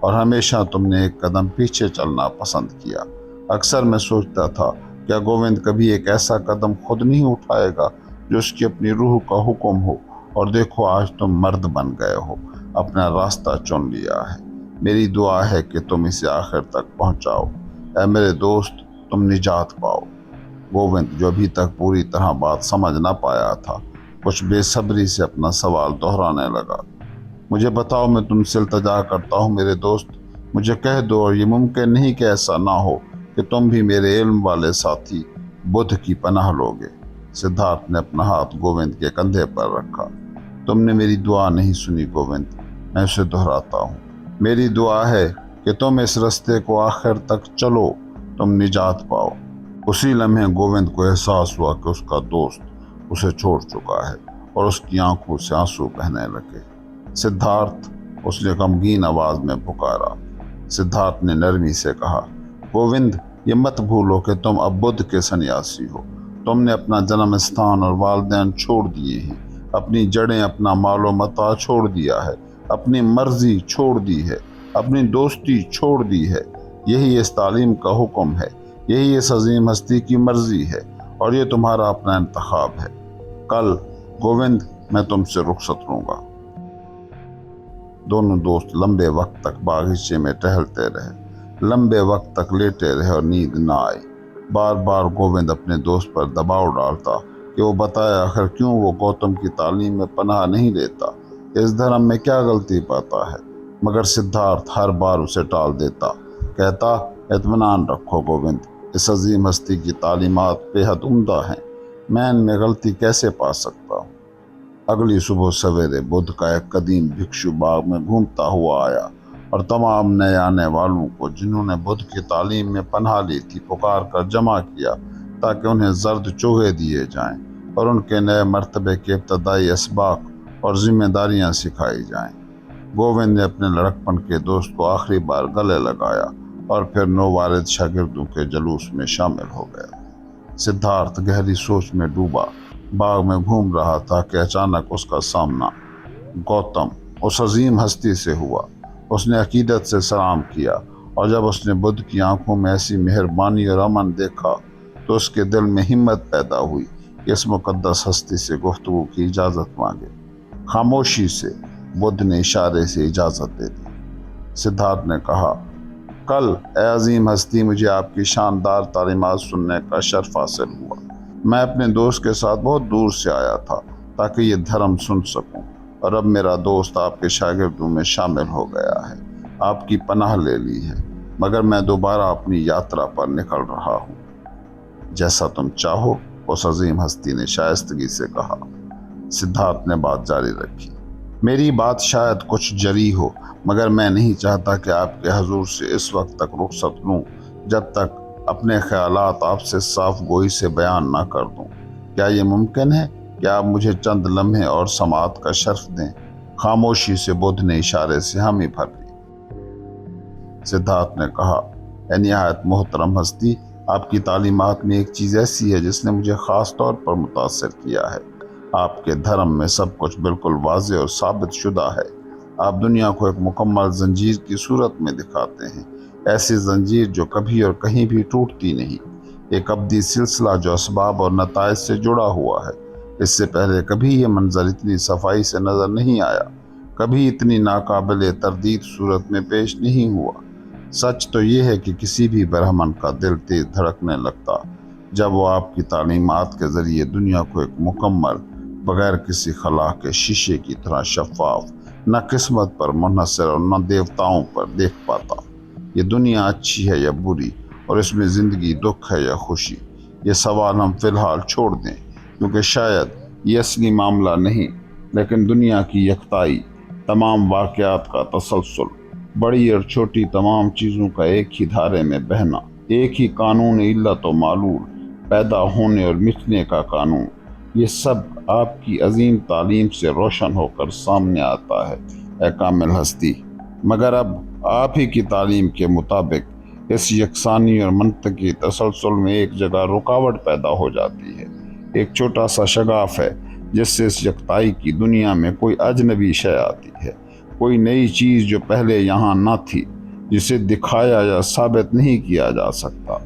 اور ہمیشہ تم نے ایک قدم پیچھے چلنا پسند کیا۔ اکثر میں سوچتا تھا کیا گووند کبھی ایک ایسا قدم خود نہیں اٹھائے گا جو اس کی اپنی روح کا حکم ہو، اور دیکھو آج تم مرد بن گئے ہو، اپنا راستہ چن لیا ہے۔ میری دعا ہے کہ تم اسے آخر تک پہنچاؤ۔ اے میرے دوست، تم نجات پاؤ۔ گووند، جو ابھی تک پوری طرح بات سمجھ نہ پایا تھا، کچھ بے صبری سے اپنا سوال دہرانے لگا۔ مجھے بتاؤ، میں تم سے التجا کرتا ہوں میرے دوست، مجھے کہہ دو، اور یہ ممکن نہیں کہ ایسا نہ ہو کہ تم بھی میرے علم والے ساتھی بدھ کی پناہ لوگے۔ سدھارتھ نے اپنا ہاتھ گووند کے کندھے پر رکھا۔ تم نے میری دعا نہیں سنی گووند، میں اسے دہراتا ہوں۔ میری دعا ہے کہ تم اس راستے کو آخر تک چلو، تم نجات پاؤ۔ اسی لمحے گووند کو احساس ہوا کہ اس کا دوست اسے چھوڑ چکا ہے، اور اس کی آنکھوں سے آنسو بہنے لگے۔ سدھارتھ، اس نے غمگین آواز میں پکارا۔ سدھارتھ نے نرمی سے کہا، گووند، یہ مت بھولو کہ تم اب بدھ کے سنیاسی ہو۔ تم نے اپنا جنم استھان اور والدین چھوڑ دیے ہیں، اپنی جڑیں، اپنا مال و متاع چھوڑ دیا ہے، اپنی مرضی چھوڑ دی ہے، اپنی دوستی چھوڑ دی ہے۔ یہی اس تعلیم کا حکم ہے، یہی اس عظیم ہستی کی مرضی ہے، اور یہ تمہارا اپنا انتخاب ہے۔ کل گووند، میں تم سے رخصت لوں گا۔ دونوں دوست لمبے وقت تک باغیچے میں ٹہلتے رہے، لمبے وقت تک لیٹے رہے اور نیند نہ آئی۔ بار بار گووند اپنے دوست پر دباؤ ڈالتا کہ وہ بتائے آخر کیوں وہ گوتم کی تعلیم میں پناہ نہیں لیتا، اس دھرم میں کیا غلطی پاتا ہے، مگر سدھارتھ ہر بار اسے ٹال دیتا، کہتا، اطمینان رکھو گووند، اس عظیم ہستی کی تعلیمات بے حد عمدہ ہیں، میں ان میں غلطی کیسے پا سکتا ہوں۔ اگلی صبح سویرے بدھ کا ایک قدیم بھکشو باغ میں گھومتا ہوا آیا، اور تمام نئے آنے والوں کو جنہوں نے بدھ کی تعلیم میں پناہ لی تھی پکار کر جمع کیا تاکہ انہیں زرد چوغے دیے جائیں اور ان کے نئے مرتبے کے ابتدائی اسباق اور ذمہ داریاں سکھائی جائیں۔ گووند نے اپنے لڑکپن کے دوست کو آخری بار گلے لگایا اور پھر نووارد شاگردوں کے جلوس میں شامل ہو گیا۔ سدھارتھ گہری سوچ میں ڈوبا باغ میں گھوم رہا تھا کہ اچانک اس کا سامنا گوتم، اس عظیم ہستی سے ہوا۔ اس نے عقیدت سے سلام کیا، اور جب اس نے بدھ کی آنکھوں میں ایسی مہربانی اور امن دیکھا تو اس کے دل میں ہمت پیدا ہوئی کہ اس مقدس ہستی سے گفتگو کی اجازت مانگے۔ خاموشی سے بدھ نے اشارے سے اجازت دے دی۔ سدھارتھ نے کہا، کل اے عظیم ہستی، مجھے آپ کی شاندار تعلیمات سننے کا شرف حاصل ہوا۔ میں اپنے دوست کے ساتھ بہت دور سے آیا تھا تاکہ یہ دھرم سن سکوں، اور اب میرا دوست آپ کے شاگردوں میں شامل ہو گیا ہے، آپ کی پناہ لے لی ہے، مگر میں دوبارہ اپنی یاترا پر نکل رہا ہوں۔ جیسا تم چاہو، اس عظیم ہستی نے شائستگی سے کہا۔ سدھارتھ نے بات جاری رکھی، میری بات شاید کچھ جری ہو، مگر میں نہیں چاہتا کہ آپ کے حضور سے اس وقت تک رخصت لوں جب تک اپنے خیالات آپ سے صاف گوئی سے بیان نہ کر دوں۔ کیا یہ ممکن ہے کہ آپ مجھے چند لمحے اور سماعت کا شرف دیں؟ خاموشی سے بدھ نے اشارے سے ہمی بھر لی۔ سدھارتھ نے کہا، اے نہایت محترم ہستی، آپ کی تعلیمات میں ایک چیز ایسی ہے جس نے مجھے خاص طور پر متاثر کیا ہے۔ آپ کے دھرم میں سب کچھ بالکل واضح اور ثابت شدہ ہے۔ آپ دنیا کو ایک مکمل زنجیر کی صورت میں دکھاتے ہیں، ایسی زنجیر جو کبھی اور کہیں بھی ٹوٹتی نہیں، ایک ابدی سلسلہ جو اسباب اور نتائج سے جڑا ہوا ہے۔ اس سے پہلے کبھی یہ منظر اتنی صفائی سے نظر نہیں آیا، کبھی اتنی ناقابل تردید صورت میں پیش نہیں ہوا۔ سچ تو یہ ہے کہ کسی بھی برہمن کا دل تیز دھڑکنے لگتا جب وہ آپ کی تعلیمات کے ذریعے دنیا کو ایک مکمل، بغیر کسی خلا کے شیشے کی طرح شفاف، نہ قسمت پر منحصر اور نہ دیوتاؤں پر دیکھ پاتا۔ یہ دنیا اچھی ہے یا بری، اور اس میں زندگی دکھ ہے یا خوشی، یہ سوال ہم فی الحال چھوڑ دیں، کیونکہ شاید یہ اصلی معاملہ نہیں، لیکن دنیا کی یکتائی، تمام واقعات کا تسلسل، بڑی اور چھوٹی تمام چیزوں کا ایک ہی دھارے میں بہنا، ایک ہی قانون علت و معلول، پیدا ہونے اور مٹنے کا قانون، یہ سب آپ کی عظیم تعلیم سے روشن ہو کر سامنے آتا ہے اے کامل ہستی۔ مگر اب آپ ہی کی تعلیم کے مطابق اس یکسانی اور منطقی تسلسل میں ایک جگہ رکاوٹ پیدا ہو جاتی ہے، ایک چھوٹا سا شگاف ہے جس سے اس یکتائی کی دنیا میں کوئی اجنبی شے آتی ہے، کوئی نئی چیز جو پہلے یہاں نہ تھی، جسے دکھایا یا ثابت نہیں کیا جا سکتا۔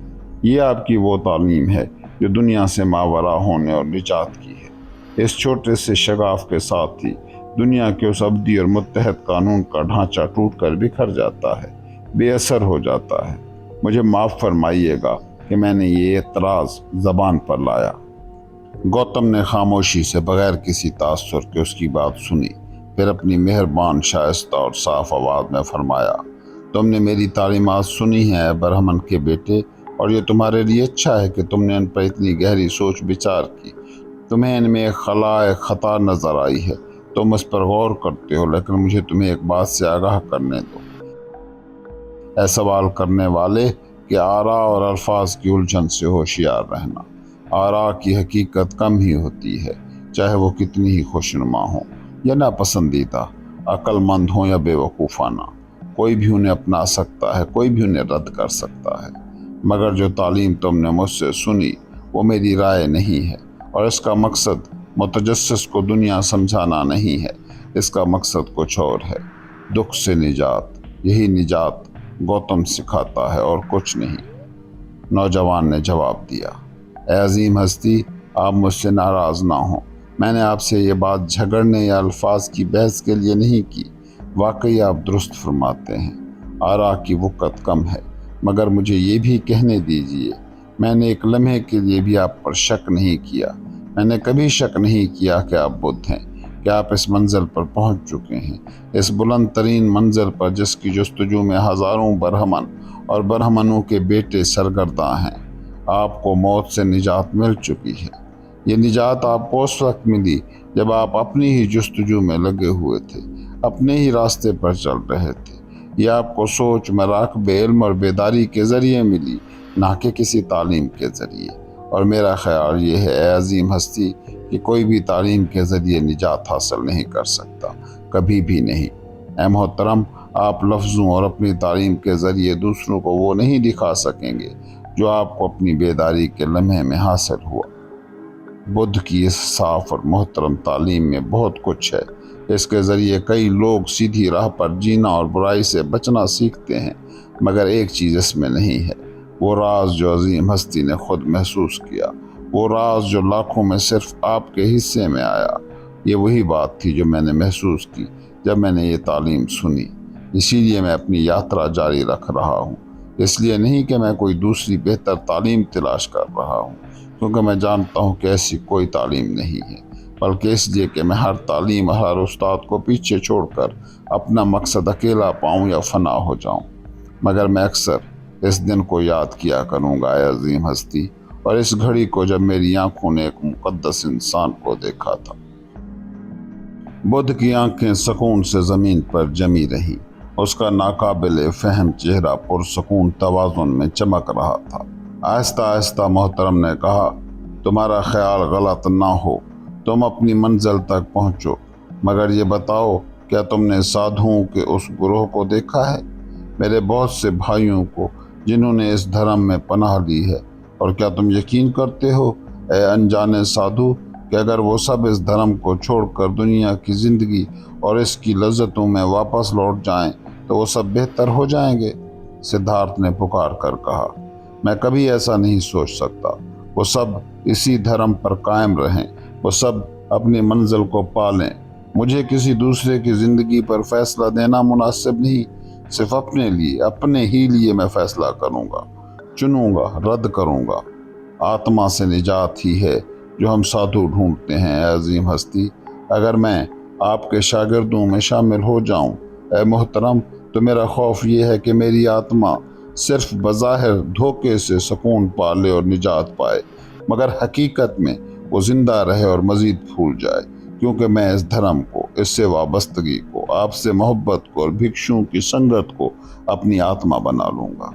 یہ آپ کی وہ تعلیم ہے جو دنیا سے ماورا ہونے اور نجات کی ہے۔ اس چھوٹے سے شگاف کے ساتھ ہی دنیا کے اس ابدی اور متحد قانون کا ڈھانچہ ٹوٹ کر بکھر جاتا ہے، بے اثر ہو جاتا ہے۔ مجھے معاف فرمائیے گا کہ میں نے یہ اعتراض زبان پر لایا۔ گوتم نے خاموشی سے بغیر کسی تاثر کے اس کی بات سنی، پھر اپنی مہربان، شائستہ اور صاف آواز میں فرمایا، تم نے میری تعلیمات سنی ہیں اے برہمن کے بیٹے، اور یہ تمہارے لیے اچھا ہے کہ تم نے ان پر اتنی گہری سوچ بچار کی۔ تمہیں ان میں ایک خلا، ایک خطا نظر آئی ہے، تم اس پر غور کرتے ہو، لیکن مجھے تمہیں ایک بات سے آگاہ کرنے دو اے سوال کرنے والے کہ آراء اور الفاظ کی الجھن سے ہوشیار رہنا۔ آراء کی حقیقت کم ہی ہوتی ہے، چاہے وہ کتنی ہی خوشنما ہوں یا ناپسندیدہ، عقل مند ہوں یا بے وقوفانہ۔ کوئی بھی انہیں اپنا سکتا ہے، کوئی بھی انہیں رد کر سکتا ہے، مگر جو تعلیم تم نے مجھ سے سنی وہ میری رائے نہیں ہے، اور اس کا مقصد متجسس کو دنیا سمجھانا نہیں ہے، اس کا مقصد کچھ اور ہے، دکھ سے نجات۔ یہی نجات گوتم سکھاتا ہے اور کچھ نہیں۔ نوجوان نے جواب دیا، اے عظیم ہستی، آپ مجھ سے ناراض نہ ہوں، میں نے آپ سے یہ بات جھگڑنے یا الفاظ کی بحث کے لیے نہیں کی۔ واقعی آپ درست فرماتے ہیں، آراء کی وقت کم ہے، مگر مجھے یہ بھی کہنے دیجیے، میں نے ایک لمحے کے لیے بھی آپ پر شک نہیں کیا، میں نے کبھی شک نہیں کیا کہ آپ بدھ ہیں، کہ آپ اس منزل پر پہنچ چکے ہیں، اس بلند ترین منزل پر جس کی جستجو میں ہزاروں برہمن اور برہمنوں کے بیٹے سرگرداں ہیں۔ آپ کو موت سے نجات مل چکی ہے۔ یہ نجات آپ کو اس وقت ملی جب آپ اپنی ہی جستجو میں لگے ہوئے تھے، اپنے ہی راستے پر چل رہے تھے۔ یہ آپ کو سوچ، مراقبہ، علم اور بیداری کے ذریعے ملی، نہ کہ کسی تعلیم کے ذریعے۔ اور میرا خیال یہ ہے اے عظیم ہستی کہ کوئی بھی تعلیم کے ذریعے نجات حاصل نہیں کر سکتا، کبھی بھی نہیں۔ اے محترم، آپ لفظوں اور اپنی تعلیم کے ذریعے دوسروں کو وہ نہیں دکھا سکیں گے جو آپ کو اپنی بیداری کے لمحے میں حاصل ہوا۔ بدھ کی اس صاف اور محترم تعلیم میں بہت کچھ ہے۔ اس کے ذریعے کئی لوگ سیدھی راہ پر جینا اور برائی سے بچنا سیکھتے ہیں، مگر ایک چیز اس میں نہیں ہے، وہ راز جو عظیم ہستی نے خود محسوس کیا، وہ راز جو لاکھوں میں صرف آپ کے حصے میں آیا۔ یہ وہی بات تھی جو میں نے محسوس کی جب میں نے یہ تعلیم سنی۔ اسی لیے میں اپنی یاترا جاری رکھ رہا ہوں، اس لیے نہیں کہ میں کوئی دوسری بہتر تعلیم تلاش کر رہا ہوں، کیونکہ میں جانتا ہوں کہ ایسی کوئی تعلیم نہیں ہے، بلکہ اس لیے کہ میں ہر تعلیم، ہر استاد کو پیچھے چھوڑ کر اپنا مقصد اکیلا پاؤں یا فنا ہو جاؤں۔ مگر میں اکثر اس دن کو یاد کیا کروں گا اے عظیم ہستی، اور اس گھڑی کو جب میری آنکھوں نے ایک مقدس انسان کو دیکھا تھا۔ بدھ کی آنکھیں سکون سے زمین پر جمی رہی، اس کا ناقابل فہم چہرہ پرسکون توازن میں چمک رہا تھا۔ آہستہ آہستہ محترم نے کہا، تمہارا خیال غلط نہ ہو، تم اپنی منزل تک پہنچو، مگر یہ بتاؤ کیا تم نے سادھوؤں کے اس گروہ کو دیکھا ہے، میرے بہت سے بھائیوں کو جنہوں نے اس دھرم میں پناہ لی ہے؟ اور کیا تم یقین کرتے ہو اے انجانے سادھو کہ اگر وہ سب اس دھرم کو چھوڑ کر دنیا کی زندگی اور اس کی لذتوں میں واپس لوٹ جائیں تو وہ سب بہتر ہو جائیں گے؟ سدھارتھ نے پکار کر کہا، میں کبھی ایسا نہیں سوچ سکتا۔ وہ سب اسی دھرم پر قائم رہیں، وہ سب اپنی منزل کو پالیں۔ مجھے کسی دوسرے کی زندگی پر فیصلہ دینا مناسب نہیں، صرف اپنے ہی لیے میں فیصلہ کروں گا، چنوں گا، رد کروں گا۔ آتما سے نجات ہی ہے جو ہم سادھو ڈھونڈتے ہیں اے عظیم ہستی۔ اگر میں آپ کے شاگردوں میں شامل ہو جاؤں اے محترم، تو میرا خوف یہ ہے کہ میری آتما صرف بظاہر دھوکے سے سکون پا لے اور نجات پائے، مگر حقیقت میں وہ زندہ رہے اور مزید پھول جائے، کیونکہ میں اس دھرم کو، اس سے وابستگی کو، آپ سے محبت کو اور بھکشوں کی سنگت کو اپنی آتما بنا لوں گا۔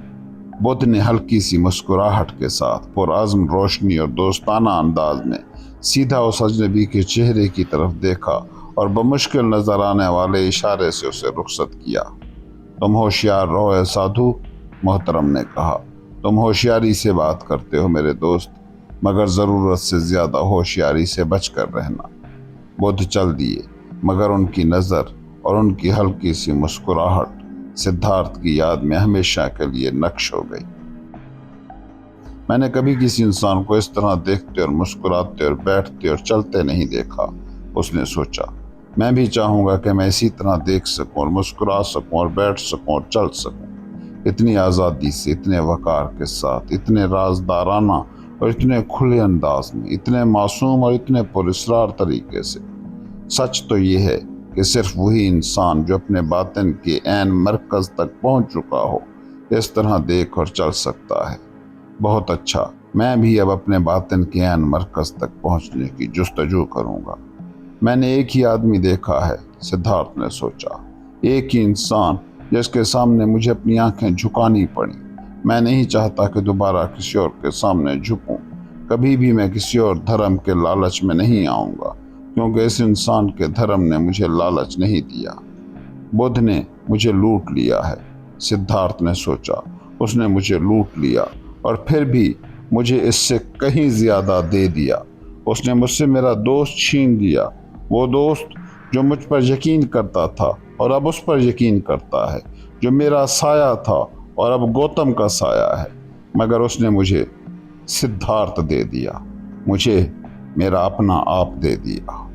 بدھ نے ہلکی سی مسکراہٹ کے ساتھ پرعزم روشنی اور دوستانہ انداز میں سیدھا اس اجنبی کے چہرے کی طرف دیکھا اور بمشکل نظر آنے والے اشارے سے اسے رخصت کیا۔ تم ہوشیار رہو اے سادھو، محترم نے کہا، تم ہوشیاری سے بات کرتے ہو میرے دوست، مگر ضرورت سے زیادہ ہوشیاری سے بچ کر رہنا۔ بدھ چل دیے، مگر ان کی نظر اور ان کی ہلکی سی مسکراہٹ سدھارتھ کی یاد میں ہمیشہ کے لیے نقش ہو گئی۔ میں نے کبھی کسی انسان کو اس طرح دیکھتے اور مسکراتے اور بیٹھتے اور چلتے نہیں دیکھا، اس نے سوچا۔ میں بھی چاہوں گا کہ میں اسی طرح دیکھ سکوں اور مسکرا سکوں اور بیٹھ سکوں اور چل سکوں، اتنی آزادی سے، اتنے وقار کے ساتھ، اتنے رازدارانہ اور اتنے کھلے انداز میں، اتنے معصوم اور اتنے پراسرار طریقے سے۔ سچ تو یہ ہے کہ صرف وہی انسان جو اپنے باطن کے عین مرکز تک پہنچ چکا ہو اس طرح دیکھ اور چل سکتا ہے۔ بہت اچھا، میں بھی اب اپنے باطن کے عین مرکز تک پہنچنے کی جستجو کروں گا۔ میں نے ایک ہی آدمی دیکھا ہے، سدھارتھ نے سوچا، ایک ہی انسان جس کے سامنے مجھے اپنی آنکھیں جھکانی پڑیں۔ میں نہیں چاہتا کہ دوبارہ کسی اور کے سامنے جھکوں۔ کبھی بھی میں کسی اور دھرم کے لالچ میں نہیں آؤں گا، کیونکہ اس انسان کے دھرم نے مجھے لالچ نہیں دیا۔ بدھ نے مجھے لوٹ لیا ہے، سدھارتھ نے سوچا، اس نے مجھے لوٹ لیا اور پھر بھی مجھے اس سے کہیں زیادہ دے دیا۔ اس نے مجھ سے میرا دوست چھین لیا، وہ دوست جو مجھ پر یقین کرتا تھا اور اب اس پر یقین کرتا ہے، جو میرا سایہ تھا اور اب گوتم کا سایہ ہے، مگر اس نے مجھے سدھارتھ دے دیا، مجھے میرا اپنا آپ دے دیا۔